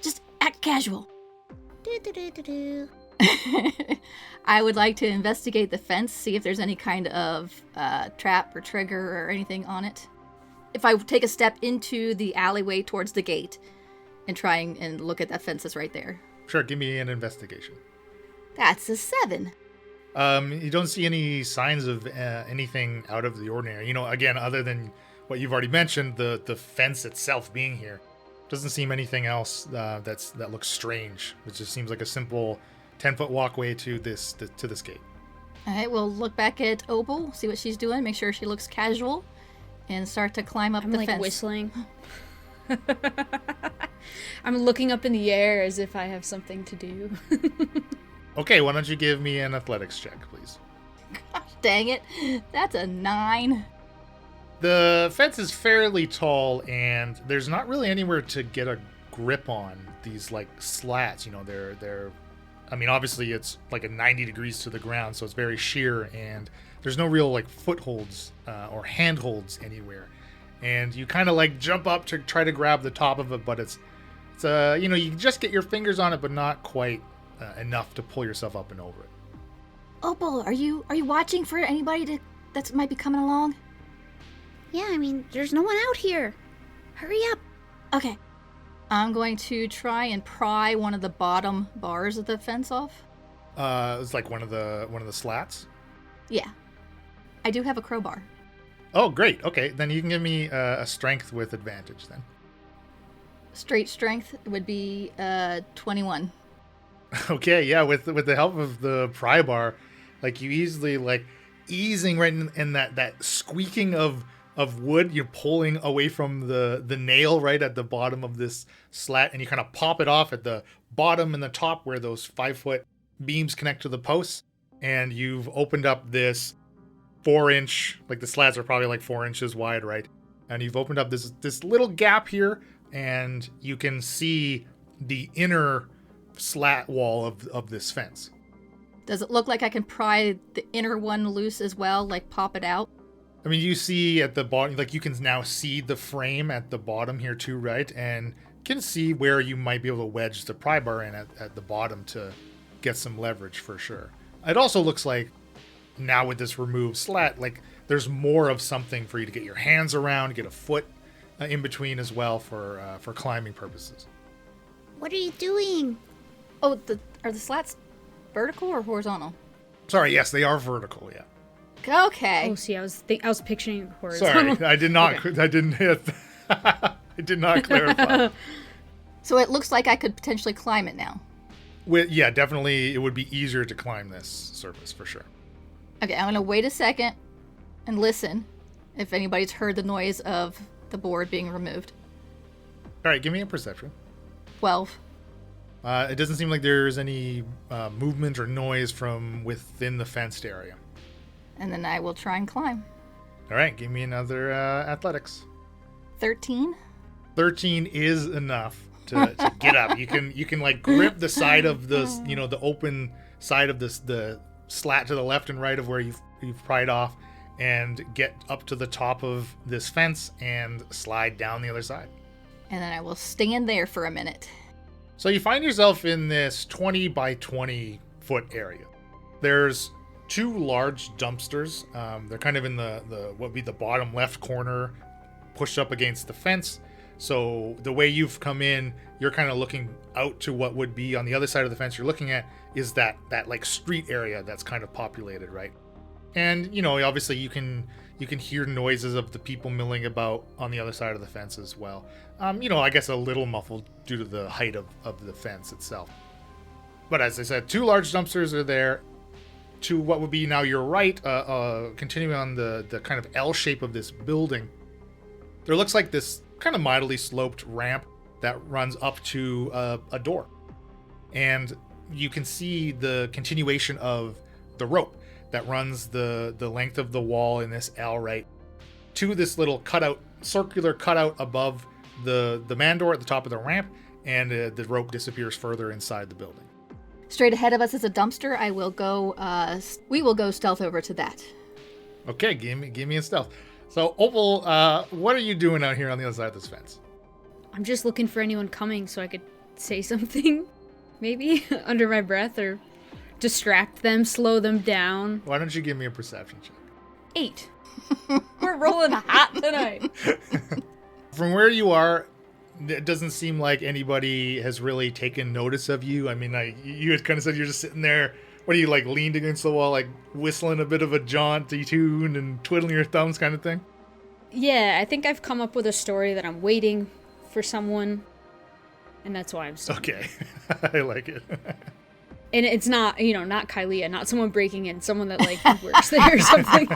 Just act casual. Do. I would like to investigate the fence, see if there's any kind of trap or trigger or anything on it. If I take a step into the alleyway towards the gate and try and look at that fence that's right there. Sure, give me an investigation. That's a 7. You don't see any signs of anything out of the ordinary. You know, again, other than what you've already mentioned, the fence itself being here. Doesn't seem anything else that looks strange. It just seems like a simple 10-foot walkway to this gate. All right, we'll look back at Opal, see what she's doing, make sure she looks casual, and start to climb up I'm the like fence. whistling. I'm looking up in the air as if I have something to do. Okay, why don't you give me an athletics check, please? Gosh, dang it. That's a 9. The fence is fairly tall, and there's not really anywhere to get a grip on these like slats. You know, they're. I mean, obviously it's like a 90 degrees to the ground, so it's very sheer, and there's no real like footholds or handholds anywhere. And you kind of like jump up to try to grab the top of it, but it's you know, you just get your fingers on it, but not quite enough to pull yourself up and over it. Opal, are you watching for anybody that might be coming along? Yeah, I mean, there's no one out here. Hurry up. Okay. I'm going to try and pry one of the bottom bars of the fence off. It's like one of the slats. Yeah. I do have a crowbar. Oh, great. Okay, then you can give me a strength with advantage then. Straight strength would be 21. Okay, yeah, with the help of the pry bar, like you easily like easing right in that squeaking of wood, you're pulling away from the nail right at the bottom of this slat, and you kind of pop it off at the bottom and the top where those 5-foot beams connect to the posts, and you've opened up this 4-inch, like the slats are probably like 4 inches wide, right? And you've opened up this little gap here, and you can see the inner slat wall of this fence. Does it look like I can pry the inner one loose as well, like pop it out? I mean, you see at the bottom, like you can now see the frame at the bottom here too, right? And can see where you might be able to wedge the pry bar in at the bottom to get some leverage for sure. It also looks like now with this removed slat, like there's more of something for you to get your hands around, get a foot in between as well for climbing purposes. What are you doing? Oh, are the slats vertical or horizontal? Sorry, yes, they are vertical, yeah. Okay. Oh, see, I was picturing horizontal. Sorry, I did not. Okay. I didn't hit. I did not clarify. So it looks like I could potentially climb it now. Yeah, definitely, it would be easier to climb this surface for sure. Okay, I'm gonna wait a second and listen if anybody's heard the noise of the board being removed. All right, give me a perception. 12. It doesn't seem like there's any movement or noise from within the fenced area. And then I will try and climb. All right, give me another athletics. 13. 13 is enough to get up. You can like grip the side of this, you know, the open side of the slat to the left and right of where you've pried off, and get up to the top of this fence and slide down the other side. And then I will stand there for a minute. So you find yourself in this 20 by 20 foot area. There's 2 large dumpsters. They're kind of in the what would be the bottom left corner, pushed up against the fence. So the way you've come in, you're kind of looking out to what would be on the other side of the fence. You're looking at is that like street area that's kind of populated, right? And you know, obviously you can hear noises of the people milling about on the other side of the fence as well. You know, I guess a little muffled due to the height of the fence itself. But as I said, 2 large dumpsters are there. To what would be now your right, continuing on the kind of L shape of this building, There looks like this kind of mildly sloped ramp that runs up to a door. And you can see the continuation of the rope that runs the length of the wall in this L right to this little circular cutout above the man door at the top of the ramp, and the rope disappears further inside the building. Straight ahead of us is a dumpster. We will go stealth over to that. Okay, give me a stealth. So, Opal, what are you doing out here on the other side of this fence? I'm just looking for anyone coming so I could say something, maybe, under my breath, or distract them, slow them down. Why don't you give me a perception check? 8. We're rolling hot tonight. From where you are, it doesn't seem like anybody has really taken notice of you. I mean, you had kind of said you're just sitting there. What are you, like, leaned against the wall, like, whistling a bit of a jaunty tune and twiddling your thumbs kind of thing? Yeah, I think I've come up with a story that I'm waiting for someone, and that's why I'm still Okay. I like it. And it's not, not Kylia, not someone breaking in, someone that, like, works there or something.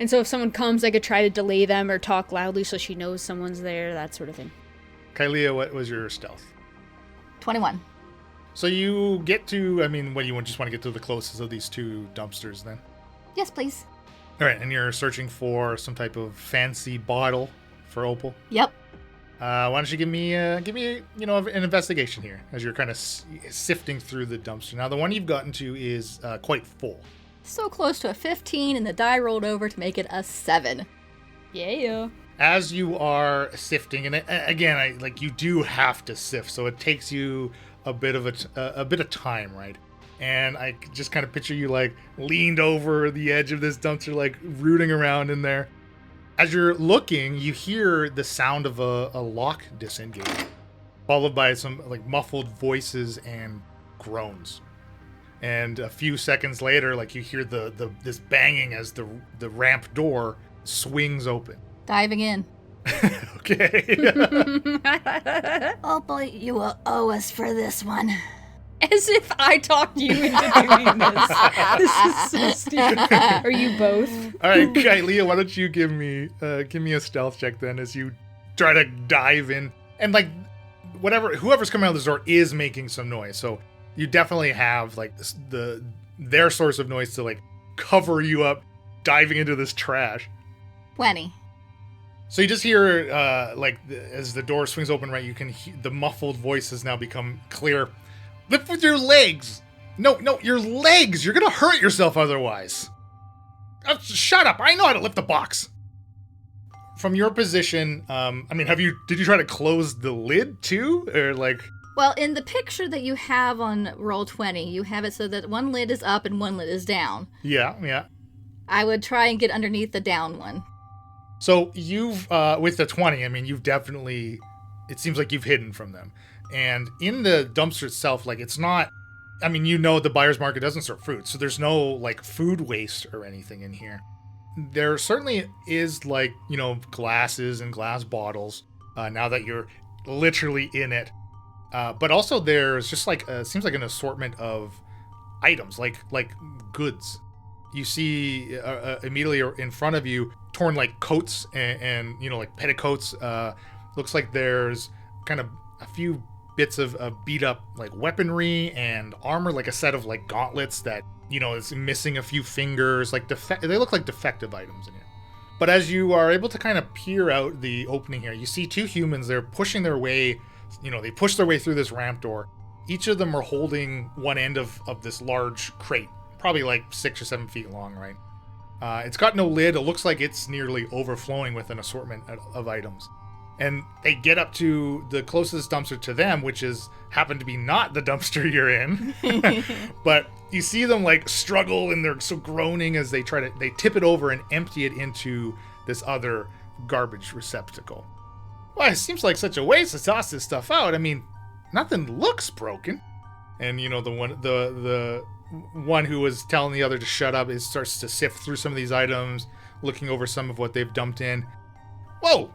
And so if someone comes, I could try to delay them or talk loudly so she knows someone's there, that sort of thing. Kylia, what was your stealth? 21. So you get to, what do you just want to get to the closest of these two dumpsters then? Yes, please. All right, and you're searching for some type of fancy bottle for Opal. Yep. Why don't you give me an investigation here as you're kind of sifting through the dumpster. Now, the one you've gotten to is quite full. So close to a 15, and the die rolled over to make it a 7. Yeah. As you are sifting, and again, you do have to sift, so it takes you a bit of time, right? And I just kind of picture you like leaned over the edge of this dumpster, like rooting around in there. As you're looking, you hear the sound of a lock disengage, followed by some like muffled voices and groans. And a few seconds later, like you hear this banging as the ramp door swings open. Diving in. Okay. Opal, you will owe us for this one. As if I talked you into doing this. This is so stupid. Are you both? All right, Kylia, why don't you give me a stealth check then as you try to dive in, and like whoever's coming out of this door is making some noise, so you definitely have like their source of noise to like cover you up diving into this trash. 20. So you just hear as the door swings open, right? You can the muffled voices now become clear. Lift with your legs. No, your legs. You're gonna hurt yourself otherwise. Shut up. I know how to lift the box. From your position, did you try to close the lid too, or like? Well, in the picture that you have on Roll20, you have it so that one lid is up and one lid is down. Yeah. I would try and get underneath the down one. So you've, with the 20, you've definitely, it seems like you've hidden from them. And in the dumpster itself, like it's not, the buyer's market doesn't serve fruit, so there's no like food waste or anything in here. There certainly is like, glasses and glass bottles, now that you're literally in it. But also there's just like, seems like an assortment of items, like goods. You see immediately in front of you torn like coats and like petticoats. Looks like there's kind of a few bits of beat up like weaponry and armor, like a set of like gauntlets that is missing a few fingers. Like they look like defective items in here. But as you are able to kind of peer out the opening here, you see two humans. They're pushing their way. They push their way through this ramp door. Each of them are holding one end of this large crate, probably like 6 or 7 feet long, right? It's got no lid. It looks like it's nearly overflowing with an assortment of items. And they get up to the closest dumpster to them, which happened to be not the dumpster you're in. But you see them like struggle, and they're so groaning as they tip it over and empty it into this other garbage receptacle. Well, it seems like such a waste to toss this stuff out. Nothing looks broken. And the one who was telling the other to shut up starts to sift through some of these items, looking over some of what they've dumped in. Whoa!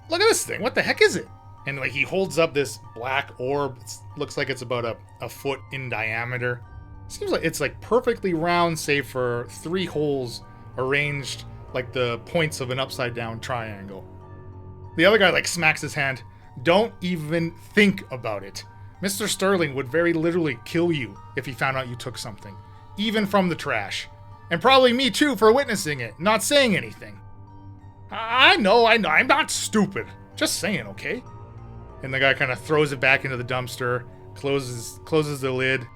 Look at this thing. What the heck is it? And like he holds up this black orb. Looks like it's about a foot in diameter. Seems like it's like perfectly round, save for 3 holes arranged like the points of an upside down triangle. The other guy like smacks his hand. Don't even think about it. Mr. Sterling would very literally kill you if he found out you took something, even from the trash. And probably me too for witnessing it, not saying anything. I know, I'm not stupid. Just saying, okay? And the guy kind of throws it back into the dumpster, closes the lid,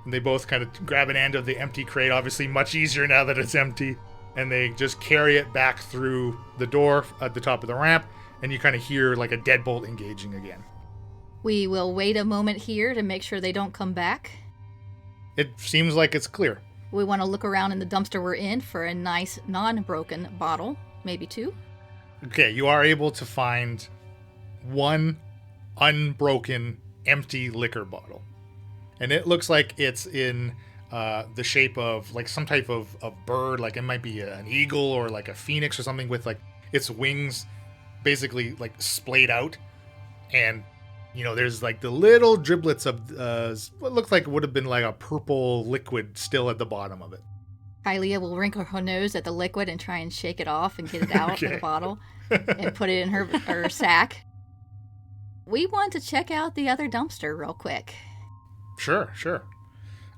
and they both kind of grab an end of the empty crate, obviously much easier now that it's empty, and they just carry it back through the door at the top of the ramp, and you kind of hear like a deadbolt engaging again. We will wait a moment here to make sure they don't come back. It seems like it's clear. We want to look around in the dumpster we're in for a nice non-broken bottle, maybe 2. Okay, you are able to find one unbroken empty liquor bottle. And it looks like it's in the shape of like some type of bird, like it might be an eagle or like a phoenix or something with like its wings basically like splayed out. And, you know, there's like the little driblets of what looks like it would have been like a purple liquid still at the bottom of it. Kylia will wrinkle her nose at the liquid and try and shake it off and get it out of the bottle and put it in her sack. We want to check out the other dumpster real quick. Sure. All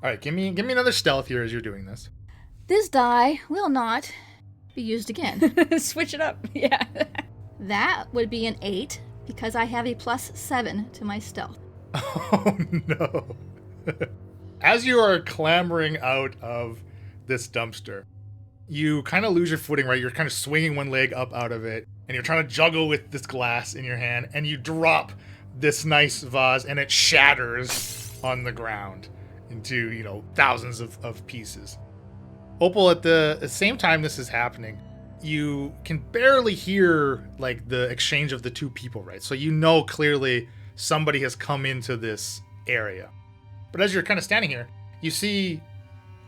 right, give me another stealth here as you're doing this. This die will not be used again. Switch it up. Yeah. That would be an 8 because I have a +7 to my stealth. Oh no. As you are clambering out of this dumpster, you kind of lose your footing, right? You're kind of swinging one leg up out of it, and you're trying to juggle with this glass in your hand, and you drop this nice vase, and it shatters on the ground into, you know, thousands of pieces. Opal, at the same time this is happening, you can barely hear like the exchange of the two people, right? So you know clearly somebody has come into this area. But as you're kind of standing here, you see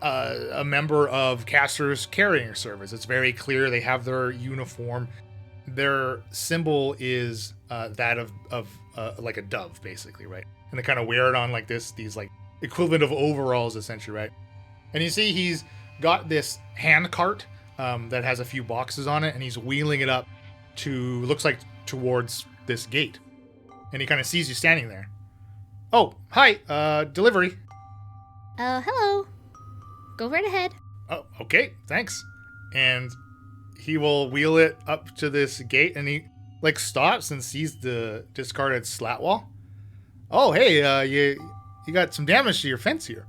a member of Castor's carrying service. It's very clear they have their uniform. Their symbol is that of like a dove, basically, right? And they kind of wear it on like these like equivalent of overalls, essentially, right? And you see he's got this hand cart that has a few boxes on it, and he's wheeling it up looks like towards this gate. And he kind of sees you standing there. Oh, hi, delivery. Hello. Go right ahead. Oh, okay, thanks. And he will wheel it up to this gate, and he like stops and sees the discarded slat wall. Oh, hey, you got some damage to your fence here.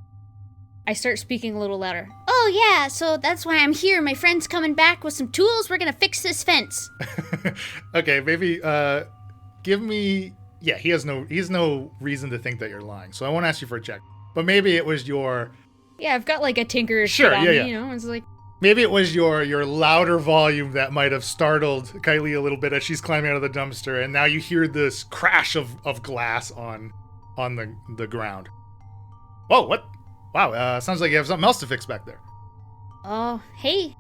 I start speaking a little louder. Oh, yeah, so that's why I'm here. My friend's coming back with some tools. We're going to fix this fence. Okay, maybe give me... Yeah, he has no reason to think that you're lying, so I won't ask you for a check. But maybe it was your... Yeah, I've got like a tinker Sure, shit on yeah. me, you know? It's like... Maybe it was your louder volume that might have startled Kylie a little bit as she's climbing out of the dumpster, and now you hear this crash of glass on the ground. Whoa, what? Wow, sounds like you have something else to fix back there. Oh, hey.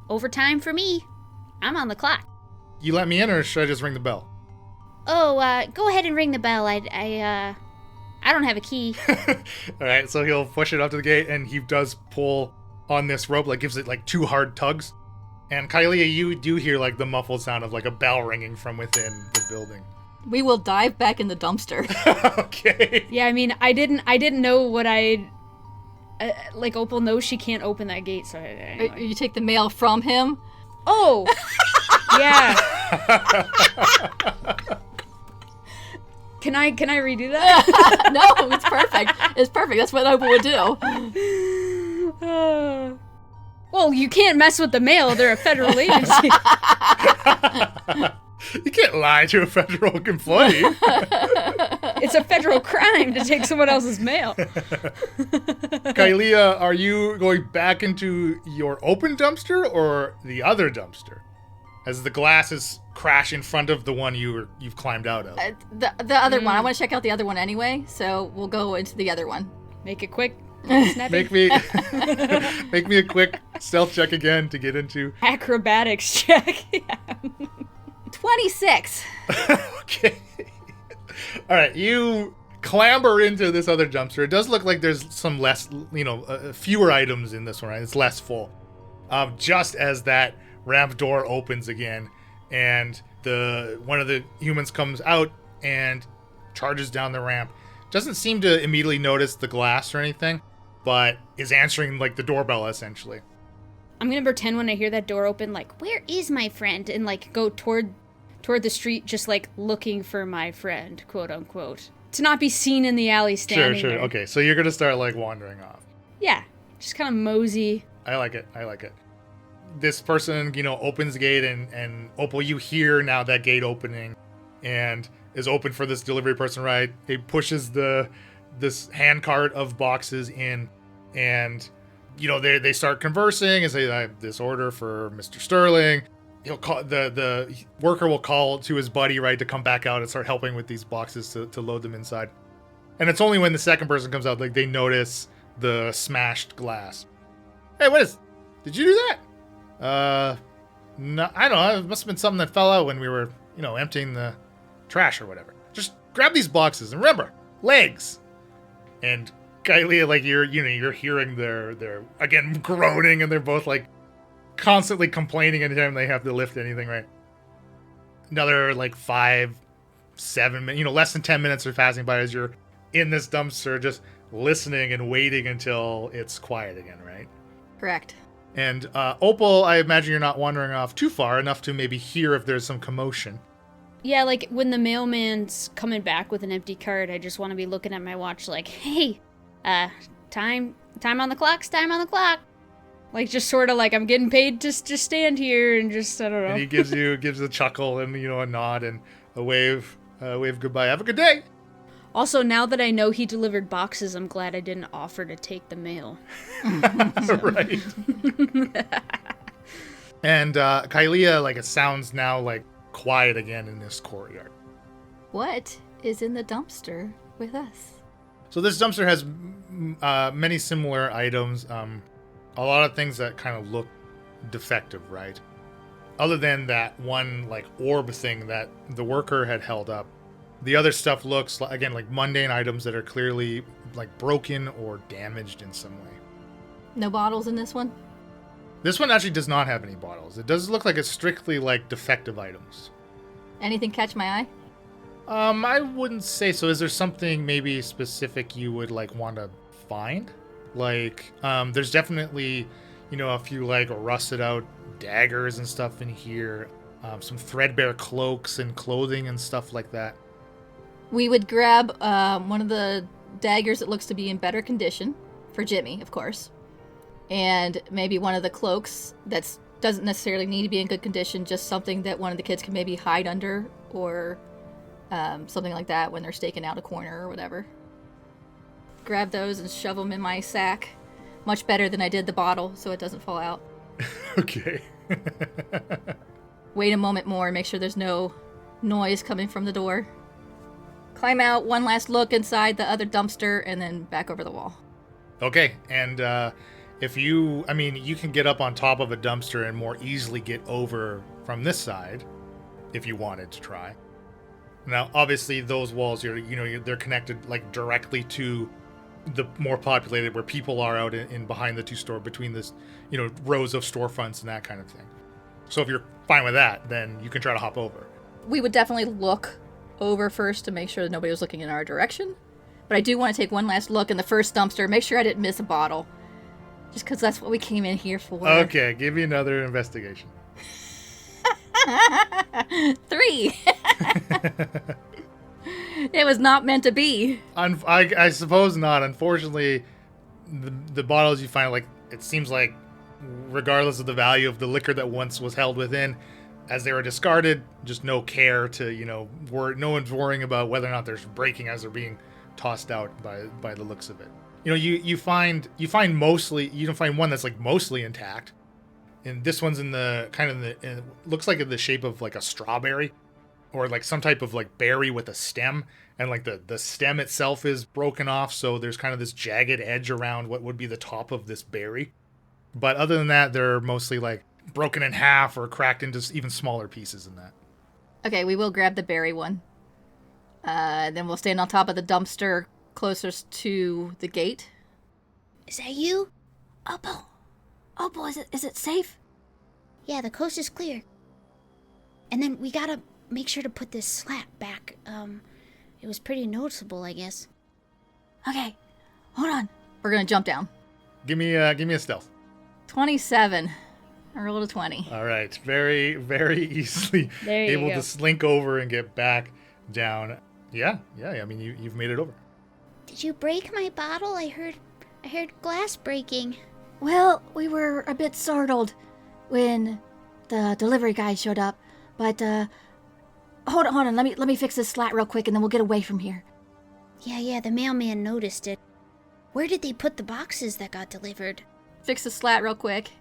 Overtime for me. I'm on the clock. You let me in, or should I just ring the bell? Oh, go ahead and ring the bell. I don't have a key. All right, so he'll push it up to the gate, and he does pull on this rope, like gives it like 2 hard tugs. And Kylie, you do hear like the muffled sound of like a bell ringing from within the building. We will dive back in the dumpster. Okay. Yeah, I mean, I didn't know what like Opal knows she can't open that gate, so anyway. You take the mail from him. Oh, yeah. Can I redo that? No, it's perfect. It's perfect. That's what Opal would do. Well, you can't mess with the mail. They're a federal agency. You can't lie to a federal employee. It's a federal crime to take someone else's mail. Kylia, are you going back into your open dumpster or the other dumpster? As the glasses crash in front of the one you've climbed out of. The other one. I want to check out the other one anyway, so we'll go into the other one. Make it quick. Snappy. Make me a quick stealth check again to get into Acrobatics check. Yeah. 26. Okay. All right, you clamber into this other dumpster. It does look like there's some less, fewer items in this one, right? It's less full. Just as that ramp door opens again, and one of the humans comes out and charges down the ramp. Doesn't seem to immediately notice the glass or anything, but is answering like the doorbell essentially. I'm gonna pretend when I hear that door open, like, where is my friend? And like go toward the street, just like looking for my friend, quote unquote. To not be seen in the alley standing Sure. there. Okay, so you're gonna start like wandering off. Yeah, just kind of mosey. I like it. This person, opens the gate, and Opal, you hear now that gate opening, and is open for this delivery person, right? He pushes this hand cart of boxes in, and they start conversing and say, "I have this order for Mr. Sterling." He'll call the worker will call to his buddy, right, to come back out and start helping with these boxes to load them inside. And it's only when the second person comes out, like, they notice the smashed glass. Hey, did you do that? No, I don't know. It must have been something that fell out when we were, emptying the trash or whatever. Just grab these boxes and remember, legs. And Kylie, like, you're hearing their again groaning, and they're both like constantly complaining anytime they have to lift anything, right? Another like 5-7 minutes, less than 10 minutes are passing by as you're in this dumpster just listening and waiting until it's quiet again, right? Correct. And Opal, I imagine you're not wandering off too far enough to maybe hear if there's some commotion. Yeah, like when the mailman's coming back with an empty cart, I just want to be looking at my watch like, hey, time on the clock. Like, just sort of like I'm getting paid to just stand here and just, I don't know. And he gives a chuckle and, a nod and a wave goodbye. Have a good day. Also, now that I know he delivered boxes, I'm glad I didn't offer to take the mail. Right. And Kylia, like, it sounds now like quiet again in this courtyard. What is in the dumpster with us? So this dumpster has many similar items. A lot of things that kind of look defective, right? Other than that one, like, orb thing that the worker had held up. The other stuff looks, again, like mundane items that are clearly, like, broken or damaged in some way. No bottles in this one? This one actually does not have any bottles. It does look like it's strictly, like, defective items. Anything catch my eye? I wouldn't say so. Is there something maybe specific you would, like, want to find? Like, there's definitely, a few, like, rusted out daggers and stuff in here. Some threadbare cloaks and clothing and stuff like that. We would grab one of the daggers that looks to be in better condition, for Jimmy, of course. And maybe one of the cloaks that doesn't necessarily need to be in good condition, just something that one of the kids can maybe hide under, or something like that when they're staking out a corner or whatever. Grab those and shove them in my sack. Much better than I did the bottle, so it doesn't fall out. Okay. Wait a moment more, make sure there's no noise coming from the door. Climb out, one last look inside the other dumpster, and then back over the wall. Okay, and if you can get up on top of a dumpster and more easily get over from this side, if you wanted to try. Now, obviously, those walls, they're connected, like, directly to the more populated, where people are out in behind the two store, between this, rows of storefronts and that kind of thing. So if you're fine with that, then you can try to hop over. We would definitely look over first to make sure that nobody was looking in our direction. But I do want to take one last look in the first dumpster, make sure I didn't miss a bottle. Just because that's what we came in here for. Okay, give me another investigation. 3. It was not meant to be. I suppose not. Unfortunately, the bottles you find, like, it seems like, regardless of the value of the liquor that once was held within, as they were discarded, just no care to, no one's worrying about whether or not there's breaking as they're being tossed out by the looks of it. You find one that's, like, mostly intact, and this one's in the looks like in the shape of, like, a strawberry, or like some type of, like, berry with a stem, and, like, the stem itself is broken off, so there's kind of this jagged edge around what would be the top of this berry. But other than that, they're mostly, like, broken in half or cracked into even smaller pieces than that. Okay, we will grab the berry one. Then we'll stand on top of the dumpster closest to the gate. Is that you? Opal, is it safe? Yeah, the coast is clear. And then we gotta make sure to put this slat back. It was pretty noticeable, I guess. Okay, hold on. We're gonna jump down. Give me a stealth. 27. I rolled a 20. All right, very, very easily There you able go. to slink over and get back down. Yeah. I mean, you've made it over. Did you break my bottle? I heard glass breaking. Well, we were a bit startled when the delivery guy showed up, but hold on. Let me fix this slat real quick, and then we'll get away from here. Yeah, the mailman noticed it. Where did they put the boxes that got delivered? Fix the slat real quick,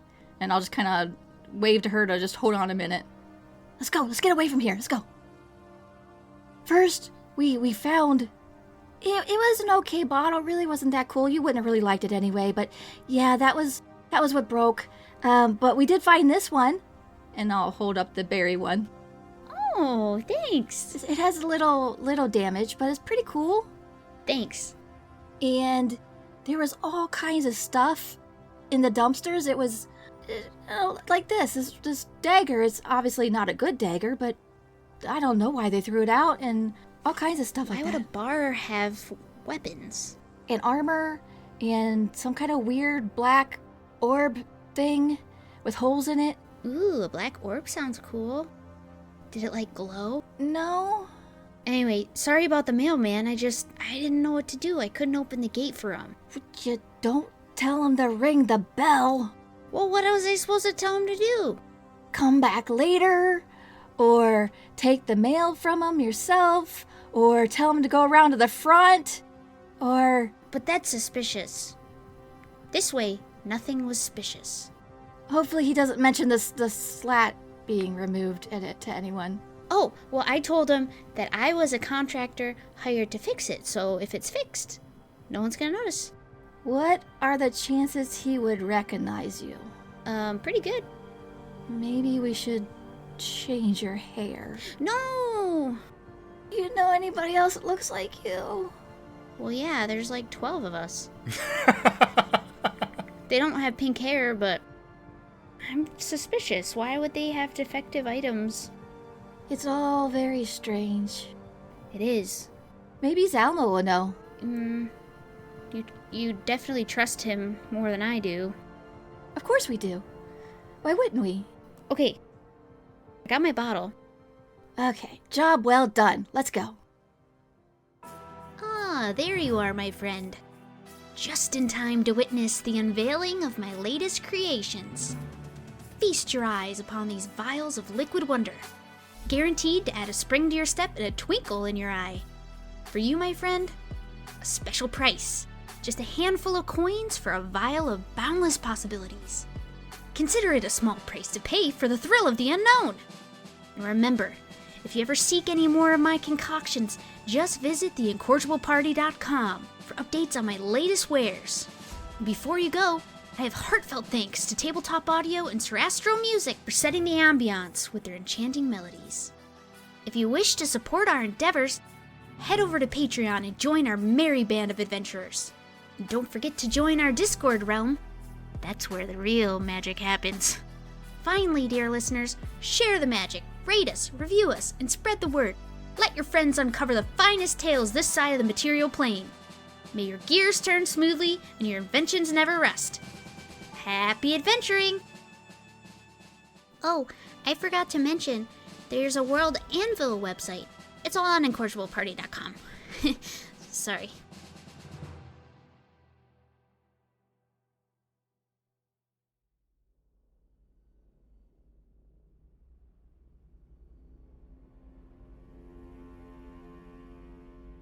and I'll just kind of wave to her to just hold on a minute. Let's go. Let's get away from here. Let's go. First, we found it was an okay bottle. Really wasn't that cool. You wouldn't have really liked it anyway. But yeah, that was what broke. But we did find this one, and I'll hold up the berry one. Oh, thanks. It has a little damage, but it's pretty cool. Thanks. And there was all kinds of stuff in the dumpsters. It was like this dagger. It's obviously not a good dagger, but I don't know why they threw it out, and all kinds of stuff like Why that. would a bar have weapons? And armor, and some kind of weird black orb thing with holes in it. Ooh, a black orb sounds cool. Did it, like, glow? No. Anyway, sorry about the mailman. I didn't know what to do. I couldn't open the gate for him. You don't tell him to ring the bell. Well, what was I supposed to tell him to do? Come back later, or take the mail from him yourself, or tell him to go around to the front, or... But that's suspicious. This way, nothing was suspicious. Hopefully he doesn't mention the slat being removed in it to anyone. Oh, well, I told him that I was a contractor hired to fix it, so if it's fixed, no one's gonna notice. What are the chances he would recognize you? Pretty good. Maybe we should change your hair. No! You know anybody else that looks like you? Well, yeah, there's like 12 of us. They don't have pink hair, but I'm suspicious. Why would they have defective items? It's all very strange. It is. Maybe Zalma will know. You definitely trust him more than I do. Of course we do. Why wouldn't we? Okay, I got my bottle. Okay, job well done. Let's go. Ah, there you are, my friend. Just in time to witness the unveiling of my latest creations. Feast your eyes upon these vials of liquid wonder, guaranteed to add a spring to your step and a twinkle in your eye. For you, my friend, a special price. Just a handful of coins for a vial of boundless possibilities. Consider it a small price to pay for the thrill of the unknown. And remember, if you ever seek any more of my concoctions, just visit theincorrigibleparty.com for updates on my latest wares. Before you go, I have heartfelt thanks to Tabletop Audio and Sarastro Music for setting the ambiance with their enchanting melodies. If you wish to support our endeavors, head over to Patreon and join our merry band of adventurers. And don't forget to join our Discord realm. That's where the real magic happens. Finally, dear listeners, share the magic, rate us, review us, and spread the word. Let your friends uncover the finest tales this side of the material plane. May your gears turn smoothly and your inventions never rust. Happy adventuring! Oh, I forgot to mention, there's a World Anvil website. It's all on incorrigibleparty.com. Sorry.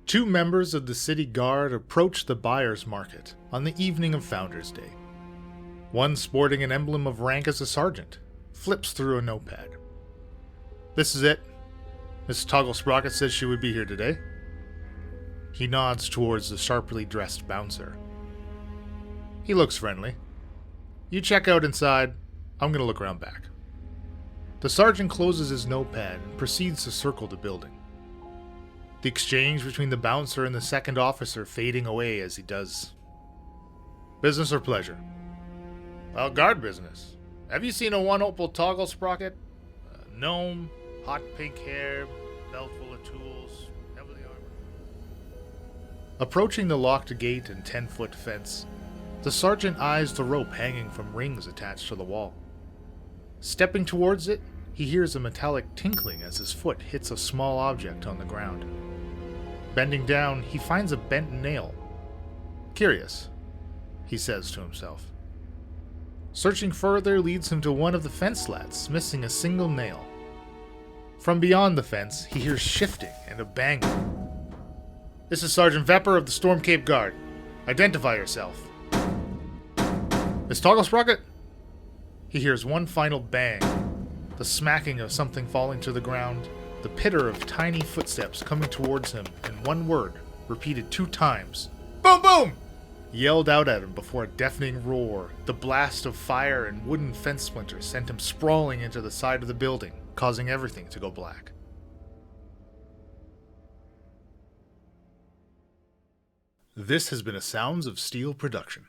Two members of the city guard approach the buyer's market on the evening of Founders Day. One, sporting an emblem of rank as a sergeant, flips through a notepad. "This is it. Miss Toggle Sprocket says she would be here today." He nods towards the sharply dressed bouncer. He looks friendly. "You check out inside. I'm going to look around back." The sergeant closes his notepad and proceeds to circle the building. The exchange between the bouncer and the second officer fading away as he does. "Business or pleasure?" "Well, guard business. Have you seen a one opal toggle sprocket? A gnome, hot pink hair, belt full of tools, heavily armored. Approaching the locked gate and 10-foot fence, the sergeant eyes the rope hanging from rings attached to the wall. Stepping towards it, he hears a metallic tinkling as his foot hits a small object on the ground. Bending down, he finds a bent nail. Curious, he says to himself. Searching further leads him to one of the fence slats, missing a single nail. From beyond the fence, he hears shifting and a banging. This is Sergeant Vepper of the Storm Cape Guard. Identify yourself. Miss Toggle Sprocket? He hears one final bang, the smacking of something falling to the ground, the pitter of tiny footsteps coming towards him, and one word, repeated 2 times. Boom, boom! Yelled out at him before a deafening roar. The blast of fire and wooden fence splinters sent him sprawling into the side of the building, causing everything to go black. This has been a Sounds of Steel production.